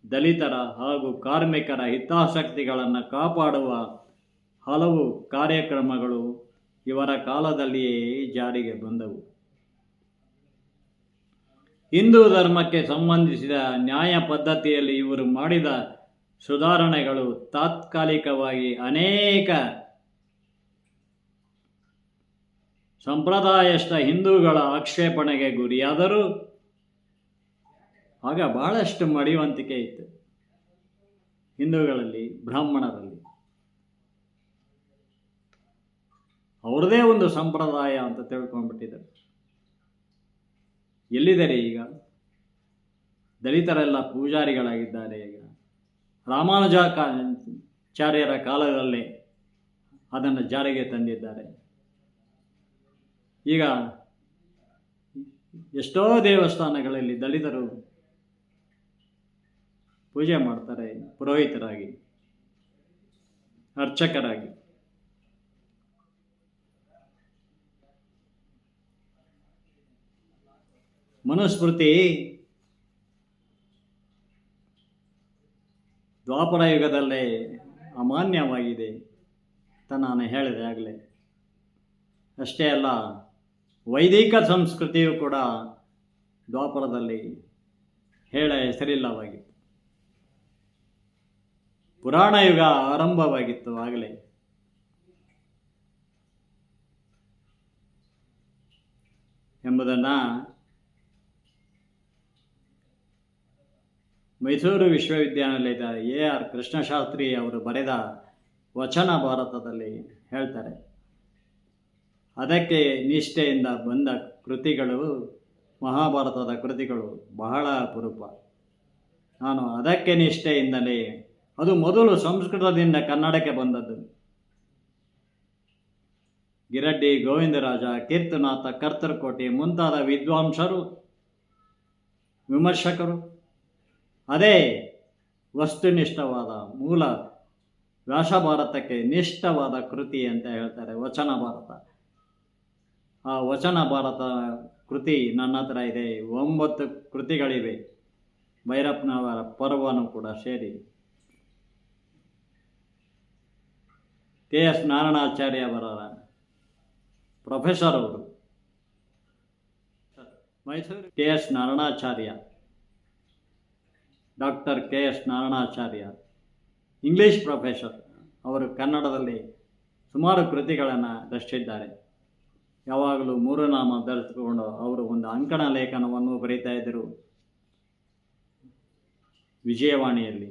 ದಲಿತರ ಹಾಗೂ ಕಾರ್ಮಿಕರ ಹಿತಾಸಕ್ತಿಗಳನ್ನು ಕಾಪಾಡುವ ಹಲವು ಕಾರ್ಯಕ್ರಮಗಳು ಇವರ ಕಾಲದಲ್ಲಿಯೇ ಜಾರಿಗೆ ಬಂದವು. ಹಿಂದೂ ಧರ್ಮಕ್ಕೆ ಸಂಬಂಧಿಸಿದ ನ್ಯಾಯ ಪದ್ಧತಿಯಲ್ಲಿ ಇವರು ಮಾಡಿದ ಸುಧಾರಣೆಗಳು ತಾತ್ಕಾಲಿಕವಾಗಿ ಅನೇಕ ಸಂಪ್ರದಾಯಸ್ಥ ಹಿಂದೂಗಳ ಆಕ್ಷೇಪಣೆಗೆ ಗುರಿಯಾದರೂ ಆಗ ಬಹಳಷ್ಟು ಮಡಿವಂತಿಕೆ ಇತ್ತು ಹಿಂದೂಗಳಲ್ಲಿ, ಬ್ರಾಹ್ಮಣರಲ್ಲಿ. ಅವ್ರದೇ ಒಂದು ಸಂಪ್ರದಾಯ ಅಂತ ತಿಳ್ಕೊಂಡ್ಬಿಟ್ಟಿದ್ದಾರೆ. ಎಲ್ಲಿದ್ದಾರೆ ಈಗ? ದಲಿತರೆಲ್ಲ ಪೂಜಾರಿಗಳಾಗಿದ್ದಾರೆ. ಈಗ ರಾಮಾನುಜಾಚಾರ್ಯರ ಕಾಲದಲ್ಲೇ ಅದನ್ನು ಜಾರಿಗೆ ತಂದಿದ್ದಾರೆ. ಈಗ ಎಷ್ಟೋ ದೇವಸ್ಥಾನಗಳಲ್ಲಿ ದಲಿತರು ಪೂಜೆ ಮಾಡ್ತಾರೆ, ಪುರೋಹಿತರಾಗಿ, ಅರ್ಚಕರಾಗಿ. ಮನುಸ್ಮೃತಿ ದ್ವಾಪರ ಯುಗದಲ್ಲೇ ಅಮಾನ್ಯವಾಗಿದೆ ಅಂತ ನಾನು ಹೇಳಿದೆ ಆಗಲೇ. ಅಷ್ಟೇ ಅಲ್ಲ, ವೈದಿಕ ಸಂಸ್ಕೃತಿಯು ಕೂಡ ದ್ವಾಪರದಲ್ಲಿ ಹೇಳ ಹೆಸರಿಲ್ಲವಾಗಿತ್ತು. ಪುರಾಣ ಯುಗ ಆರಂಭವಾಗಿತ್ತು ಆಗಲೇ. ಎಂಬುದನ್ನು ಮೈಸೂರು ವಿಶ್ವವಿದ್ಯಾನಿಲಯದ AR ಕೃಷ್ಣಶಾಸ್ತ್ರಿ ಅವರು ಬರೆದ ವಚನ ಭಾರತದಲ್ಲಿ ಹೇಳ್ತಾರೆ. ಅದಕ್ಕೆ ನಿಷ್ಠೆಯಿಂದ ಬಂದ ಕೃತಿಗಳು, ಮಹಾಭಾರತದ ಕೃತಿಗಳು ಬಹಳ ಅಪರೂಪ. ನಾನು ಅದಕ್ಕೆ ನಿಷ್ಠೆಯಿಂದಲೇ, ಅದು ಮೊದಲು ಸಂಸ್ಕೃತದಿಂದ ಕನ್ನಡಕ್ಕೆ ಬಂದದ್ದು. ಗಿರಡ್ಡಿ ಗೋವಿಂದರಾಜ, ಕೀರ್ತನಾಥ, ಕರ್ತರಕೋಟಿ ಮುಂತಾದ ವಿದ್ವಾಂಸರು, ವಿಮರ್ಶಕರು ಅದೇ ವಸ್ತುನಿಷ್ಠವಾದ ಮೂಲ ವ್ಯಾಸಭಾರತಕ್ಕೆ ನಿಷ್ಠವಾದ ಕೃತಿ ಅಂತ ಹೇಳ್ತಾರೆ ವಚನ ಭಾರತ. ಆ ವಚನ ಭಾರತ ಕೃತಿ ನನ್ನ ಹತ್ರ ಇದೆ. 9 ಕೃತಿಗಳಿವೆ, ಭೈರಪ್ಪನವರ ಪರ್ವನೂ ಕೂಡ ಸೇರಿ. ಕೆ.ಎಸ್. ನಾರಾಯಣಾಚಾರ್ಯ ಅವರ ಪ್ರೊಫೆಸರ್ ಅವರು, Mysuru KS. Narayanacharya, doctor KS. Narayanacharya English professor. ಅವರು ಕನ್ನಡದಲ್ಲಿ ಸುಮಾರು ಕೃತಿಗಳನ್ನು ರಚಿಸಿದ್ದಾರೆ. ಯಾವಾಗಲೂ 3 ನಾಮ ಧರಿಸಿಕೊಂಡು ಅವರು ಒಂದು ಅಂಕಣ ಲೇಖನವನ್ನು ಬರೀತಾ ಇದ್ದರು ವಿಜಯವಾಣಿಯಲ್ಲಿ.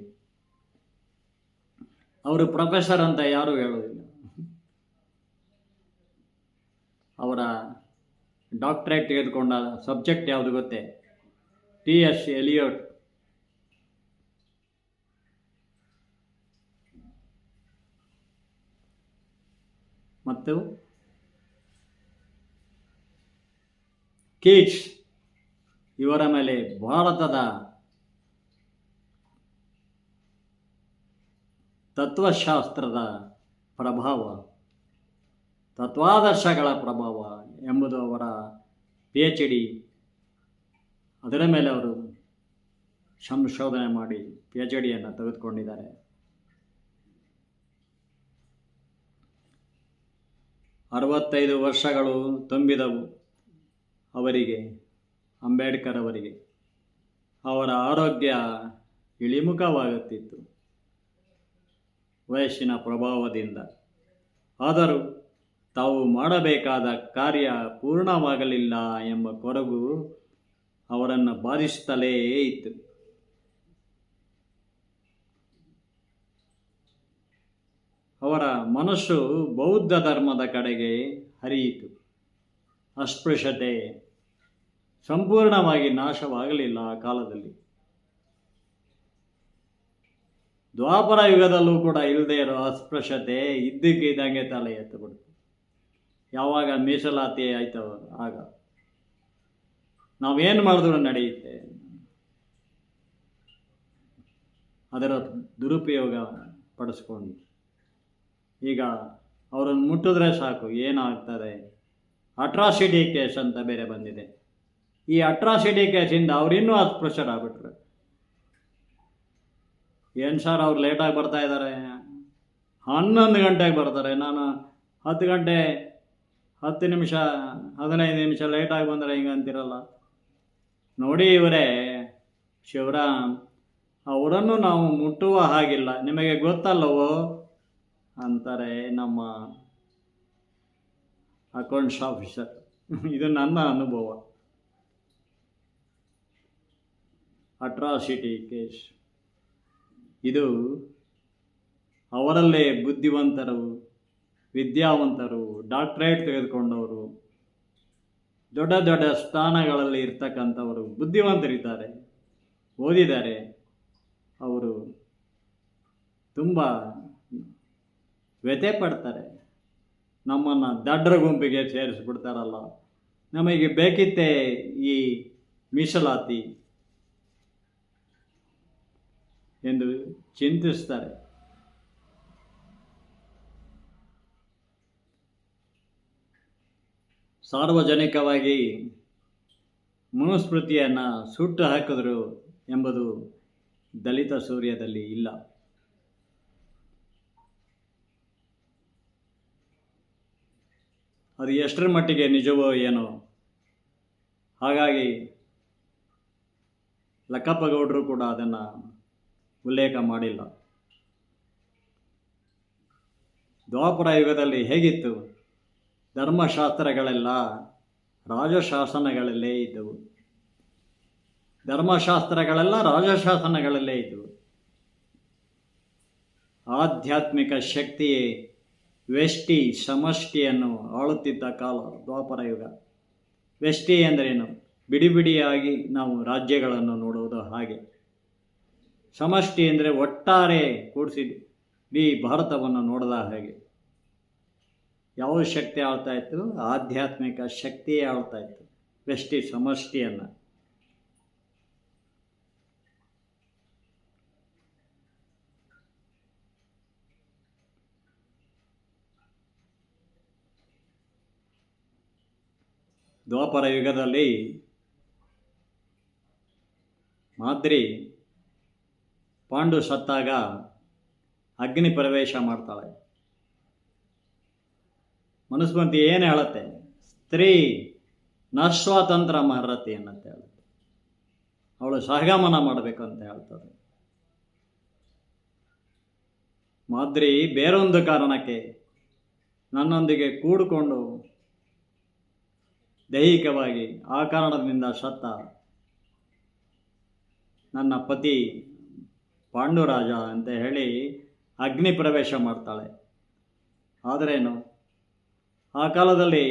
ಅವರು ಪ್ರೊಫೆಸರ್ ಅಂತ ಯಾರೂ ಹೇಳೋದಿಲ್ಲ. ಅವರ ಡಾಕ್ಟರೇಟ್ ತೆಗೆದುಕೊಂಡ ಸಬ್ಜೆಕ್ಟ್ ಯಾವುದು ಗೊತ್ತೇ? ಟಿ.ಎಸ್. ಎಲಿಯಟ್ ಮತ್ತು ಕೀಟ್ಸ್ ಇವರ ಮೇಲೆ ಭಾರತದ ತತ್ವಶಾಸ್ತ್ರದ ಪ್ರಭಾವ, ತತ್ವಾದರ್ಶಗಳ ಪ್ರಭಾವ ಎಂಬುದು ಅವರ PhD. ಅದರ ಮೇಲೆ ಅವರು ಸಂಶೋಧನೆ ಮಾಡಿ PhDಯನ್ನು ತೆಗೆದುಕೊಂಡಿದ್ದಾರೆ. ಅರವತ್ತೈದು ವರ್ಷಗಳು ತುಂಬಿದವು ಅವರಿಗೆ, ಅಂಬೇಡ್ಕರ್ ಅವರಿಗೆ. ಅವರ ಆರೋಗ್ಯ ಇಳಿಮುಖವಾಗುತ್ತಿತ್ತು ವಯಸ್ಸಿನ ಪ್ರಭಾವದಿಂದ. ಆದರೂ ತಾವು ಮಾಡಬೇಕಾದ ಕಾರ್ಯ ಪೂರ್ಣವಾಗಲಿಲ್ಲ ಎಂಬ ಕೊರಗು ಅವರನ್ನು ಬಾಧಿಸುತ್ತಲೇ ಇತ್ತು. ಅವರ ಮನಸ್ಸು ಬೌದ್ಧ ಧರ್ಮದ ಕಡೆಗೆ ಹರಿಯಿತು. ಅಸ್ಪೃಶ್ಯತೆ ಸಂಪೂರ್ಣವಾಗಿ ನಾಶವಾಗಲಿಲ್ಲ ಆ ಕಾಲದಲ್ಲಿ. ದ್ವಾಪರ ಯುಗದಲ್ಲೂ ಕೂಡ ಇಲ್ಲದೆ ಇರೋ ಅಸ್ಪೃಶ್ಯತೆ ಇದ್ದಕ್ಕಿದ್ದಂಗೆ ತಲೆ ಎತ್ತಬಿಡ್ತು. ಯಾವಾಗ ಮೀಸಲಾತಿ ಆಯ್ತವ ಆಗ ನಾವೇನು ಮಾಡಿದ್ರು ನಡೆಯುತ್ತೆ. ಅದರ ದುರುಪಯೋಗ ಪಡಿಸ್ಕೊಂಡು ಈಗ ಅವರನ್ನು ಮುಟ್ಟಿದ್ರೆ ಸಾಕು ಏನಾಗ್ತದೆ. ಅಟ್ರಾಸಿಟಿ ಕೇಸ್ ಅಂತ ಬೇರೆ ಬಂದಿದೆ. ಈ ಅಟ್ರಾಸಿಟಿ ಕೇಸಿಂದ ಅವರಿನ್ನೂ ಅಸ್ಪೃಶ್ಯರಾಗ್ಬಿಟ್ರು. ಏನು ಸರ್ ಅವ್ರು ಲೇಟಾಗಿ ಬರ್ತಾ ಇದ್ದಾರೆ, 11 ಗಂಟೆಗೆ ಬರ್ತಾರೆ, ನಾನು 10 ಗಂಟೆ 10 ನಿಮಿಷ 15 ನಿಮಿಷ ಲೇಟಾಗಿ ಬಂದರೆ ಹಿಂಗೆ ಅಂತಿರಲ್ಲ. ನೋಡಿ ಇವರೇ ಶಿವರಾಮ್, ಅವರನ್ನು ನಾವು ಮುಟ್ಟುವ ಹಾಗಿಲ್ಲ, ನಿಮಗೆ ಗೊತ್ತಲ್ಲವೋ ಅಂತಾರೆ ನಮ್ಮ ಅಕೌಂಟ್ಸ್ ಆಫೀಸರ್. ಇದು ನನ್ನ ಅನುಭವ. ಅಟ್ರಾಸಿಟಿ ಕೇಸ್ ಇದು ಅವರಲ್ಲೇ ಬುದ್ಧಿವಂತರು, ವಿದ್ಯಾವಂತರು, ಡಾಕ್ಟರೇಟ್ ತೆಗೆದುಕೊಂಡವರು, ದೊಡ್ಡ ದೊಡ್ಡ ಸ್ಥಾನಗಳಲ್ಲಿ ಇರ್ತಕ್ಕಂಥವರು ಬುದ್ಧಿವಂತರಿದ್ದಾರೆ, ಓದಿದ್ದಾರೆ. ಅವರು ತುಂಬ ವ್ಯಥೆ ಪಡ್ತಾರೆ. ನಮ್ಮನ್ನು ದಡ್ಡರ ಗುಂಪಿಗೆ ಸೇರಿಸ್ಬಿಡ್ತಾರಲ್ಲ, ನಮಗೆ ಬೇಕಿತ್ತೇ ಈ ಮೀಸಲಾತಿ ಎಂದು ಚಿಂತಿಸ್ತಾರೆ. ಸಾರ್ವಜನಿಕವಾಗಿ ಮನುಸ್ಮೃತಿಯನ್ನು ಸುಟ್ಟು ಹಾಕಿದ್ರು ಎಂಬುದು ದಲಿತ ಸೂರ್ಯದಲ್ಲಿ ಇಲ್ಲ. ಅದು ಎಷ್ಟರ ಮಟ್ಟಿಗೆ ನಿಜವೋ ಏನೋ. ಹಾಗಾಗಿ ಲಕ್ಕಪ್ಪಗೌಡರು ಕೂಡ ಅದನ್ನು ಉಲ್ಲೇಖ ಮಾಡಿಲ್ಲ. ದ್ವಾಪರ ಯುಗದಲ್ಲಿ ಹೇಗಿತ್ತು? ಧರ್ಮಶಾಸ್ತ್ರಗಳೆಲ್ಲ ರಾಜಶಾಸನಗಳಲ್ಲೇ ಇದ್ದವು. ಧರ್ಮಶಾಸ್ತ್ರಗಳೆಲ್ಲ ರಾಜಶಾಸನಗಳಲ್ಲೇ ಇದ್ದವು. ಆಧ್ಯಾತ್ಮಿಕ ಶಕ್ತಿಯೇ ವ್ಯಷ್ಟಿ ಸಮಷ್ಟಿಯನ್ನು ಆಳುತ್ತಿದ್ದ ಕಾಲ ದ್ವಾಪರ ಯುಗ. ವ್ಯಷ್ಟಿ ಎಂದರೇನು? ಬಿಡಿ ಬಿಡಿಯಾಗಿ ನಾವು ರಾಜ್ಯಗಳನ್ನು ನೋಡುವುದು ಹಾಗೆ. ಸಮಷ್ಟಿ ಅಂದರೆ ಒಟ್ಟಾರೆ ಕೂಡಿಸಿ ಇಡೀ ಭಾರತವನ್ನು ನೋಡಿದ ಹಾಗೆ. ಯಾವ ಶಕ್ತಿ ಆಳ್ತಾ ಇತ್ತು? ಆಧ್ಯಾತ್ಮಿಕ ಶಕ್ತಿಯೇ ಆಳ್ತಾ ಇತ್ತು ವ್ಯಷ್ಟಿ ಸಮಷ್ಟಿಯನ್ನು. ದ್ವಾಪರ ಯುಗದಲ್ಲಿ ಮಾದ್ರಿ ಪಾಂಡು ಸತ್ತಾಗ ಅಗ್ನಿ ಪ್ರವೇಶ ಮಾಡ್ತಾಳೆ. ಮನುಸ್ಮೃತಿ ಏನು ಹೇಳುತ್ತೆ? ಸ್ತ್ರೀ ನಸ್ವಾತಂತ್ರ ಮಹರತಿ ಅನ್ನಂತ ಹೇಳುತ್ತೆ. ಅವಳು ಸಹಗಮನ ಮಾಡಬೇಕು ಅಂತ ಹೇಳ್ತದೆ. ಮಾದ್ರಿ ಬೇರೊಂದು ಕಾರಣಕ್ಕೆ ನನ್ನೊಂದಿಗೆ ಕೂಡಿಕೊಂಡು ದೈಹಿಕವಾಗಿ ಆ ಕಾರಣದಿಂದ ಸತ್ತ ನನ್ನ ಪತಿ ಪಾಂಡುರಾಜ ಅಂತ ಹೇಳಿ ಅಗ್ನಿ ಪ್ರವೇಶ ಮಾಡ್ತಾಳೆ. ಆದರೇನು, ಆ ಕಾಲದಲ್ಲಿ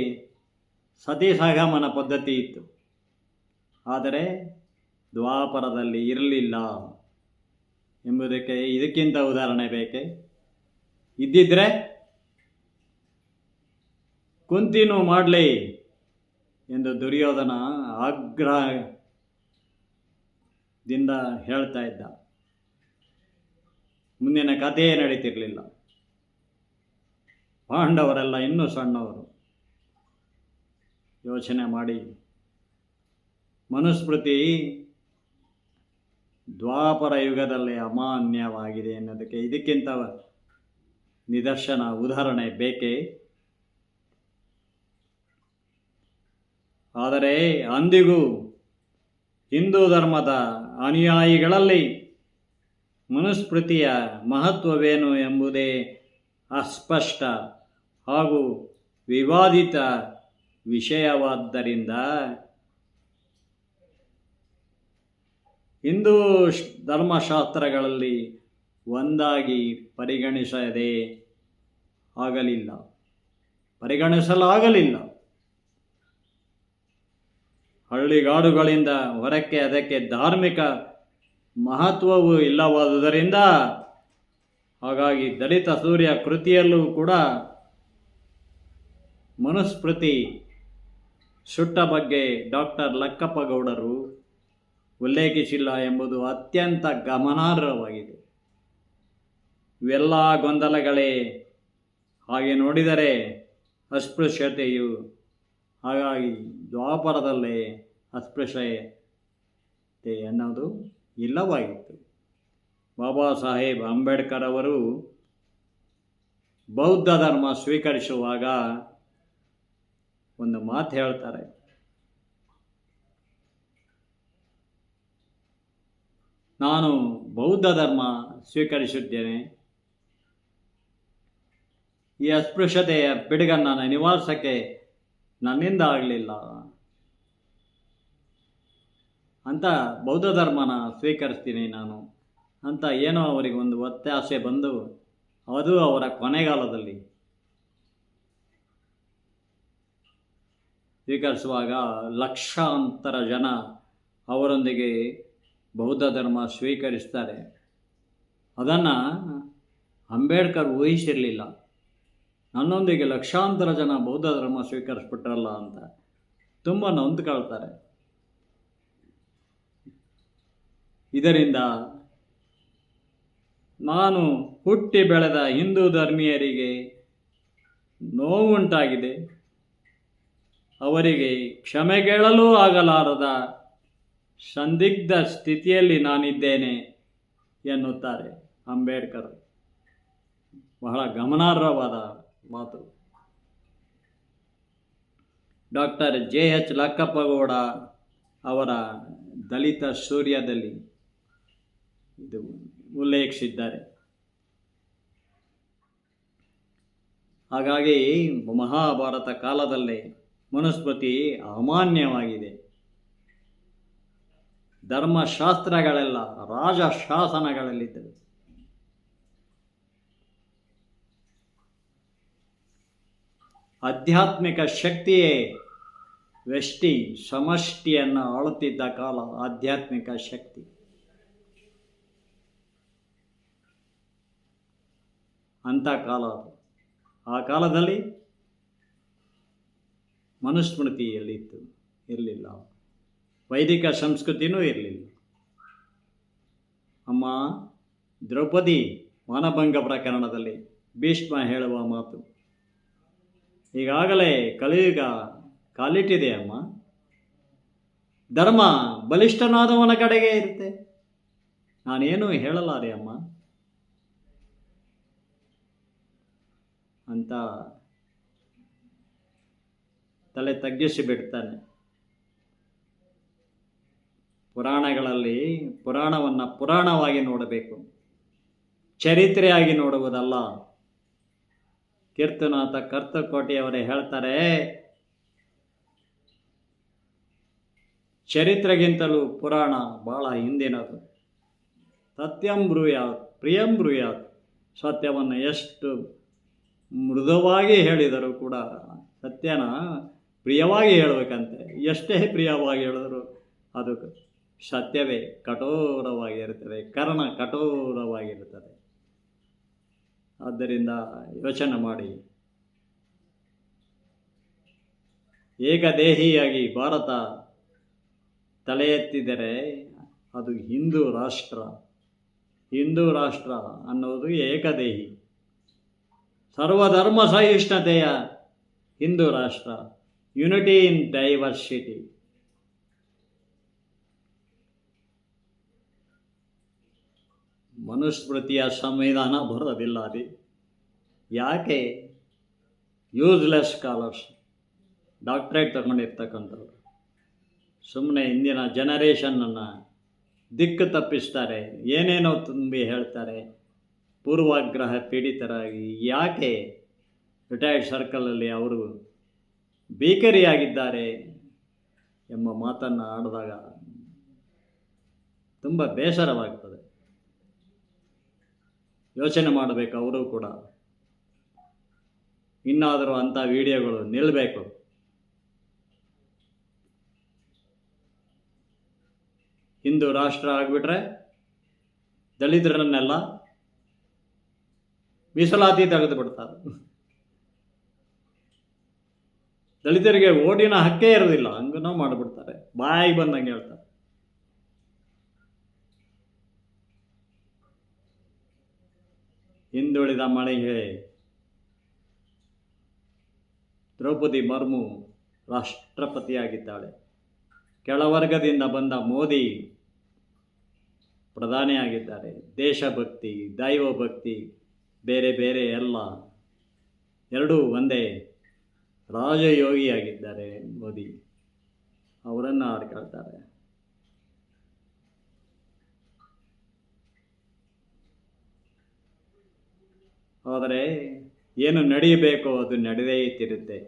ಸತಿ ಸಹಗಮನ ಪದ್ಧತಿ ಇತ್ತು, ಆದರೆ ದ್ವಾಪರದಲ್ಲಿ ಇರಲಿಲ್ಲ ಎಂಬುದಕ್ಕೆ ಇದಕ್ಕಿಂತ ಉದಾಹರಣೆ ಬೇಕೆ? ಇದ್ದಿದ್ರೆ ಕುಂತಿನೂ ಮಾಡಲಿ ಎಂದು ದುರ್ಯೋಧನ ಆಗ್ರಹದಿಂದ ಹೇಳ್ತಾ ಇದ್ದ. ಮುಂದಿನ ಕಥೆಯೇ ನಡೀತಿರಲಿಲ್ಲ. ಪಾಂಡವರೆಲ್ಲ ಇನ್ನೂ ಸಣ್ಣವರು. ಯೋಚನೆ ಮಾಡಿ. ಮನುಸ್ಮೃತಿ ದ್ವಾಪರ ಯುಗದಲ್ಲಿ ಅಮಾನ್ಯವಾಗಿದೆ ಎನ್ನುವುದಕ್ಕೆ ಇದಕ್ಕಿಂತ ನಿದರ್ಶನ, ಉದಾಹರಣೆ ಬೇಕೇ? ಆದರೆ ಅಂದಿಗೂ ಹಿಂದೂ ಧರ್ಮದ ಅನುಯಾಯಿಗಳಲ್ಲಿ ಮನುಸ್ಮೃತಿಯ ಮಹತ್ವವೇನು ಎಂಬುದೇ ಅಸ್ಪಷ್ಟ ಹಾಗೂ ವಿವಾದಿತ ವಿಷಯವಾದ್ದರಿಂದ ಹಿಂದೂ ಧರ್ಮಶಾಸ್ತ್ರಗಳಲ್ಲಿ ಒಂದಾಗಿ ಪರಿಗಣಿಸಲಾಗಲಿಲ್ಲ. ಹಳ್ಳಿಗಾಡುಗಳಿಂದ ಹೊರಕ್ಕೆ ಅದಕ್ಕೆ ಧಾರ್ಮಿಕ ಮಹತ್ವವೂ ಇಲ್ಲವಾದುದರಿಂದ, ಹಾಗಾಗಿ ದಲಿತ ಸೂರ್ಯ ಕೃತಿಯಲ್ಲೂ ಕೂಡ ಮನುಸ್ಮೃತಿ ಸುಟ್ಟ ಬಗ್ಗೆ ಡಾಕ್ಟರ್ ಲಕ್ಕಪ್ಪಗೌಡರು ಉಲ್ಲೇಖಿಸಿಲ್ಲ ಎಂಬುದು ಅತ್ಯಂತ ಗಮನಾರ್ಹವಾಗಿದೆ. ಇವೆಲ್ಲ ಗೊಂದಲಗಳೇ. ಹಾಗೆ ನೋಡಿದರೆ ಅಸ್ಪೃಶ್ಯತೆಯು, ಹಾಗಾಗಿ ದ್ವಾಪರದಲ್ಲೇ ಅಸ್ಪೃಶ್ಯತೆ ಅನ್ನೋದು ಇಲ್ಲವಾಗಿತ್ತು. ಬಾಬಾ ಸಾಹೇಬ್ ಅಂಬೇಡ್ಕರ್ ಅವರು ಬೌದ್ಧ ಧರ್ಮ ಸ್ವೀಕರಿಸುವಾಗ ಒಂದು ಮಾತು ಹೇಳ್ತಾರೆ. ನಾನು ಬೌದ್ಧ ಧರ್ಮ ಸ್ವೀಕರಿಸಿದ್ದೇನೆ, ಈ ಅಸ್ಪೃಶ್ಯತೆಯ ಪಿಡುಗನ್ನು ನಿವಾರಿಸೋಕ್ಕೆ ನನ್ನಿಂದ ಆಗಲಿಲ್ಲ ಅಂತ, ಬೌದ್ಧ ಧರ್ಮನ ಸ್ವೀಕರಿಸ್ತೀನಿ ನಾನು ಅಂತ ಏನೋ ಅವರಿಗೆ ಒಂದು ಒತ್ತಾಸೆ ಬಂದು, ಅದು ಅವರ ಕೊನೆಗಾಲದಲ್ಲಿ ಸ್ವೀಕರಿಸುವಾಗ ಲಕ್ಷಾಂತರ ಜನ ಅವರೊಂದಿಗೆ ಬೌದ್ಧ ಧರ್ಮ ಸ್ವೀಕರಿಸ್ತಾರೆ. ಅದನ್ನು ಅಂಬೇಡ್ಕರ್ ಊಹಿಸಿರಲಿಲ್ಲ. ನನ್ನೊಂದಿಗೆ ಲಕ್ಷಾಂತರ ಜನ ಬೌದ್ಧ ಧರ್ಮ ಸ್ವೀಕರಿಸ್ಬಿಟ್ರಲ್ಲ ಅಂತ ತುಂಬ ನೊಂದ್ಕೊಳ್ತಾರೆ. ಇದರಿಂದ ನಾನು ಹುಟ್ಟಿ ಬೆಳೆದ ಹಿಂದೂ ಧರ್ಮೀಯರಿಗೆ ನೋವುಂಟಾಗಿದೆ, ಅವರಿಗೆ ಕ್ಷಮೆಗೇಳಲೂ ಆಗಲಾರದ ಸಂದಿಗ್ಧ ಸ್ಥಿತಿಯಲ್ಲಿ ನಾನಿದ್ದೇನೆ ಎನ್ನುತ್ತಾರೆ ಅಂಬೇಡ್ಕರ್. ಬಹಳ ಗಮನಾರ್ಹವಾದ ಮಾತು. ಡಾಕ್ಟರ್ JH ಲಕ್ಕಪ್ಪಗೌಡ ಅವರ ದಲಿತ ಸೂರ್ಯದಲ್ಲಿ ಇದು ಉಲ್ಲೇಖಿಸಿದ್ದಾರೆ. ಹಾಗಾಗಿ ಮಹಾಭಾರತ ಕಾಲದಲ್ಲೇ ಮನುಸ್ಮೃತಿ ಅಮಾನ್ಯವಾಗಿದೆ. ಧರ್ಮಶಾಸ್ತ್ರಗಳೆಲ್ಲ ರಾಜಶಾಸನಗಳಲ್ಲಿದ್ದವು. ಆಧ್ಯಾತ್ಮಿಕ ಶಕ್ತಿಯೇ ವ್ಯಷ್ಟಿ ಸಮಷ್ಟಿಯನ್ನು ಆಳುತ್ತಿದ್ದ ಕಾಲ ಆಧ್ಯಾತ್ಮಿಕ ಶಕ್ತಿ. ಅಂಥ ಕಾಲ ಅದು. ಆ ಕಾಲದಲ್ಲಿ ಮನುಸ್ಮೃತಿ ಎಲ್ಲಿತ್ತು? ಇರಲಿಲ್ಲ. ವೈದಿಕ ಸಂಸ್ಕೃತಿನೂ ಇರಲಿಲ್ಲ. ಅಮ್ಮ ದ್ರೌಪದಿ ಮಾನಭಂಗ ಪ್ರಕರಣದಲ್ಲಿ ಭೀಷ್ಮ ಹೇಳುವ ಮಾತು, ಈಗಾಗಲೇ ಕಲಿಯುಗ ಕಾಲಿಟ್ಟಿದೆ ಅಮ್ಮ, ಧರ್ಮ ಬಲಿಷ್ಠನಾದವನ ಕಡೆಗೆ ಇರುತ್ತೆ, ನಾನೇನು ಹೇಳಲಾರೆ ಅಮ್ಮ ಅಂತ ತಲೆ ತಗ್ಗಿಸಿ ಬಿಡ್ತಾನೆ. ಪುರಾಣಗಳಲ್ಲಿ ಪುರಾಣವನ್ನು ಪುರಾಣವಾಗಿ ನೋಡಬೇಕು, ಚರಿತ್ರೆಯಾಗಿ ನೋಡುವುದಲ್ಲ. ಕೀರ್ತನಾಥ ಕರ್ತಕೋಟಿಯವರೇ ಹೇಳ್ತಾರೆ, ಚರಿತ್ರೆಗಿಂತಲೂ ಪುರಾಣ ಬಹಳ ಹಿಂದಿನದು. ಸತ್ಯಂ ಬ್ರೂಯಾತ್ ಪ್ರಿಯಂ ಬ್ರೂಯಾತ್. ಸತ್ಯವನ್ನು ಎಷ್ಟು ಮೃದುವಾಗಿ ಹೇಳಿದರೂ ಕೂಡ ಸತ್ಯನ ಪ್ರಿಯವಾಗಿ ಹೇಳಬೇಕಂತೆ. ಎಷ್ಟೇ ಪ್ರಿಯವಾಗಿ ಹೇಳಿದರೂ ಅದು ಸತ್ಯವೇ ಕಠೋರವಾಗಿರುತ್ತದೆ, ಕರ್ಣ ಕಠೋರವಾಗಿರುತ್ತದೆ. ಆದ್ದರಿಂದ ಯೋಚನೆ ಮಾಡಿ. ಏಕದೇಹಿಯಾಗಿ ಭಾರತ ತಲೆ ಎತ್ತಿದರೆ ಅದು ಹಿಂದೂ ರಾಷ್ಟ್ರ. ಹಿಂದೂ ರಾಷ್ಟ್ರ ಅನ್ನೋದು ಏಕದೇಹಿ, ಸರ್ವಧರ್ಮ ಸಹಿಷ್ಣುತೆಯ ಹಿಂದೂ ರಾಷ್ಟ್ರ. Unity in diversity. ಮನುಸ್ಮೃತಿಯ ಸಂವಿಧಾನ ಬರೋದಿಲ್ಲ ಅದು. ಯಾಕೆ? ಯೂಸ್ಲೆಸ್ ಸ್ಕಾಲರ್ಸ್, ಡಾಕ್ಟ್ರೇಟ್ ತಗೊಂಡಿರ್ತಕ್ಕಂಥವ್ರು ಸುಮ್ಮನೆ ಇಂದಿನ ಜನರೇಷನ್ನನ್ನು ದಿಕ್ಕು ತಪ್ಪಿಸ್ತಾರೆ, ಏನೇನೋ ತುಂಬಿ ಹೇಳ್ತಾರೆ, ಪೂರ್ವಾಗ್ರಹ ಪೀಡಿತರಾಗಿ. ಯಾಕೆ ರಿಟೈರ್ಡ್ ಸರ್ಕಲಲ್ಲಿ ಅವರು ಬೇಕರಿಯಾಗಿದ್ದಾರೆ ಎಂಬ ಮಾತನ್ನು ಆಡಿದಾಗ ತುಂಬ ಬೇಸರವಾಗ್ತದೆ. ಯೋಚನೆ ಮಾಡಬೇಕು ಅವರು ಕೂಡ. ಇನ್ನಾದರೂ ಅಂಥ ವಿಡಿಯೋಗಳು ನಿಲ್ಲಬೇಕು. ಹಿಂದೂ ರಾಷ್ಟ್ರ ಆಗಿಬಿಟ್ರೆ ದಲಿತರನ್ನೆಲ್ಲ ಮೀಸಲಾತಿ ತೆಗೆದು ಬಿಡ್ತಾರೆ. ದಲಿತರಿಗೆ ಓಟಿನ ಹಕ್ಕೇ ಇರೋದಿಲ್ಲ, ಹಂಗನೂ ಮಾಡಿಬಿಡ್ತಾರೆ, ಬಾಯಿಗೆ ಬಂದಂಗೆ ಹೇಳ್ತಾರೆ. ಹಿಂದುಳಿದ ಮಳಿಗೆ ದ್ರೌಪದಿ ಮುರ್ಮು ರಾಷ್ಟ್ರಪತಿಯಾಗಿದ್ದಾಳೆ. ಕೆಳವರ್ಗದಿಂದ ಬಂದ ಮೋದಿ ಪ್ರಧಾನಿಯಾಗಿದ್ದಾರೆ. ದೇಶಭಕ್ತಿ, ದೈವಭಕ್ತಿ ಬೇರೆ ಬೇರೆ ಎಲ್ಲ ಎರಡೂ ಒಂದೇ. ರಾಜಯೋಗಿಯಾಗಿದ್ದಾರೆ ಮೋದಿ, ಅವರನ್ನು ಆಡ್ಕೊಳ್ತಾರೆ. ಆದರೆ ಏನು ನಡೆಯಬೇಕೋ ಅದು ನಡೆದೇ ಇತ್ತಿರುತ್ತೆ.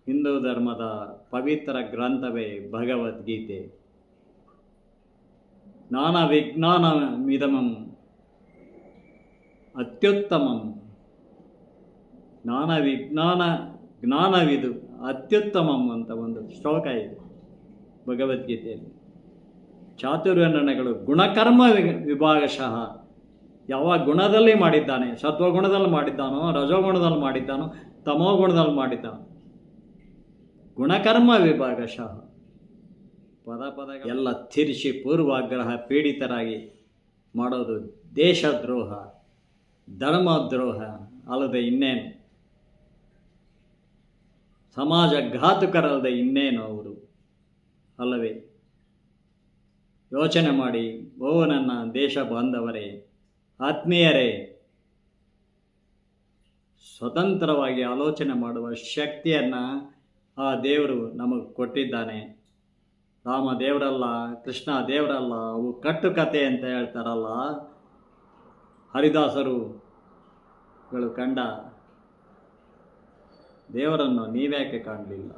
ಹಿಂದೂ ಧರ್ಮದ ಪವಿತ್ರ ಗ್ರಂಥವೇ ಭಗವದ್ಗೀತೆ. ನಾನಾ ವಿಜ್ಞಾನಮಿದಮಂ ಅತ್ಯುತ್ತಮಂ. ಜ್ಞಾನವಿದು ಅತ್ಯುತ್ತಮಂ ಅಂತ ಒಂದು ಶ್ಲೋಕ ಇದೆ ಭಗವದ್ಗೀತೆಯಲ್ಲಿ. ಚಾತುರ್ವರ್ಣನೆಗಳು ಗುಣಕರ್ಮ ವಿಭಾಗಶಃ. ಯಾವ ಗುಣದಲ್ಲಿ ಮಾಡಿದ್ದಾನೆ, ಸತ್ವಗುಣದಲ್ಲಿ ಮಾಡಿದ್ದಾನೋ, ರಜೋಗುಣದಲ್ಲಿ ಮಾಡಿದ್ದಾನೋ, ತಮೋಗುಣದಲ್ಲಿ ಮಾಡಿದ್ದಾನೋ, ಗುಣಕರ್ಮ ವಿಭಾಗಶಃ. ಪದ ಎಲ್ಲ ತಿರ್ಚಿ ಪೂರ್ವಾಗ್ರಹ ಪೀಡಿತರಾಗಿ ಮಾಡೋದು ದೇಶದ್ರೋಹ, ಧರ್ಮದ್ರೋಹ ಅಲ್ಲದೆ ಇನ್ನೇನು, ಸಮಾಜ ಘಾತುಕರಲ್ಲದೆ ಇನ್ನೇನು ಅವರು ಅಲ್ಲವೇ? ಯೋಚನೆ ಮಾಡಿ. ಓ ನನ್ನ ದೇಶ ಬಾಂಧವರೇ, ಆತ್ಮೀಯರೇ, ಸ್ವತಂತ್ರವಾಗಿ ಆಲೋಚನೆ ಮಾಡುವ ಶಕ್ತಿಯನ್ನು ಆ ದೇವರು ನಮಗೆ ಕೊಟ್ಟಿದ್ದಾನೆ. ರಾಮ ದೇವರಲ್ಲ, ಕೃಷ್ಣ ದೇವರಲ್ಲ, ಅವು ಕಟ್ಟುಕತೆ ಅಂತ ಹೇಳ್ತಾರಲ್ಲ, ಹರಿದಾಸರುಗಳು ಕಂಡ ದೇವರನ್ನು ನೀವ್ಯಾಕೆ ಕಾಣಲಿಲ್ಲ?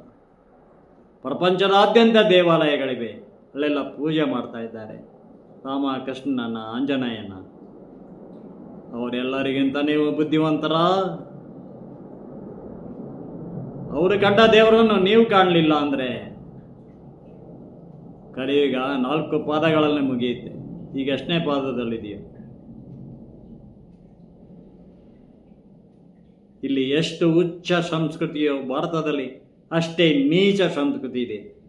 ಪ್ರಪಂಚದಾದ್ಯಂತ ದೇವಾಲಯಗಳಿವೆ, ಅಲ್ಲೆಲ್ಲ ಪೂಜೆ ಮಾಡ್ತಾ ಇದ್ದಾರೆ ರಾಮ, ಕೃಷ್ಣನ, ಆಂಜನೇಯನ. ಅವರೆಲ್ಲರಿಗಿಂತ ನೀವು ಬುದ್ಧಿವಂತರ? ಅವರು ಕಂಡ ದೇವರನ್ನು ನೀವು ಕಾಣಲಿಲ್ಲ ಅಂದರೆ ಕಲಿಯುಗ 4 ಪಾದಗಳಲ್ಲಿ ಮುಗಿಯುತ್ತೆ. ಈಗ ಎಷ್ಟನೇ ಪಾದದಲ್ಲಿದೆಯೋ? ಇಲ್ಲಿ ಎಷ್ಟು ಉಚ್ಚ ಸಂಸ್ಕೃತಿಯೋ ಭಾರತದಲ್ಲಿ ಅಷ್ಟೇ ನೀಚ ಸಂಸ್ಕೃತಿ ಇದೆ.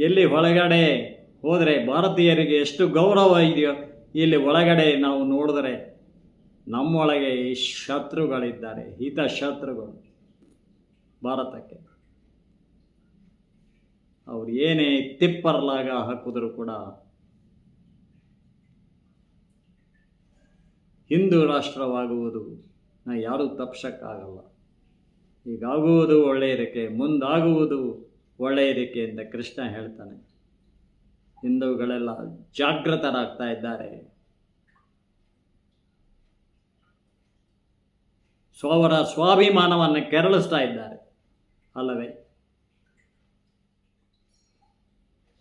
ಎಲ್ಲಿ ಒಳಗಡೆ ಹೋದರೆ ಭಾರತೀಯರಿಗೆ ಎಷ್ಟು ಗೌರವ ಇದೆಯೋ, ಇಲ್ಲಿ ಒಳಗಡೆ ನಾವು ನೋಡಿದರೆ ನಮ್ಮೊಳಗೆ ಶತ್ರುಗಳಿದ್ದಾರೆ, ಹಿತಶತ್ರುಗಳು ಭಾರತಕ್ಕೆ. ಅವ್ರು ಏನೇ ತಿಪ್ಪರ್ಲಾಗ ಹಾಕಿದ್ರು ಕೂಡ ಹಿಂದೂ ರಾಷ್ಟ್ರವಾಗುವುದು ಯಾರೂ ತಪ್ಪಿಸೋಕ್ಕಾಗಲ್ಲ. ಹೀಗಾಗುವುದು ಒಳ್ಳೆಯದಕ್ಕೆ, ಮುಂದಾಗುವುದು ಒಳ್ಳೆಯದಕ್ಕೆ ಅಂತ ಕೃಷ್ಣ ಹೇಳ್ತಾನೆ. ಹಿಂದೂಗಳೆಲ್ಲ ಜಾಗೃತರಾಗ್ತಾ ಇದ್ದಾರೆ. ಅವರ ಸ್ವಾಭಿಮಾನವನ್ನು ಕೆರಳಿಸ್ತಾ ಇದ್ದಾರೆ ಅಲ್ಲವೇ?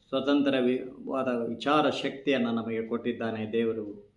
ಸ್ವತಂತ್ರವಾದ ವಿಚಾರ ಶಕ್ತಿಯನ್ನು ನಮಗೆ ಕೊಟ್ಟಿದ್ದಾನೆ ದೇವರು.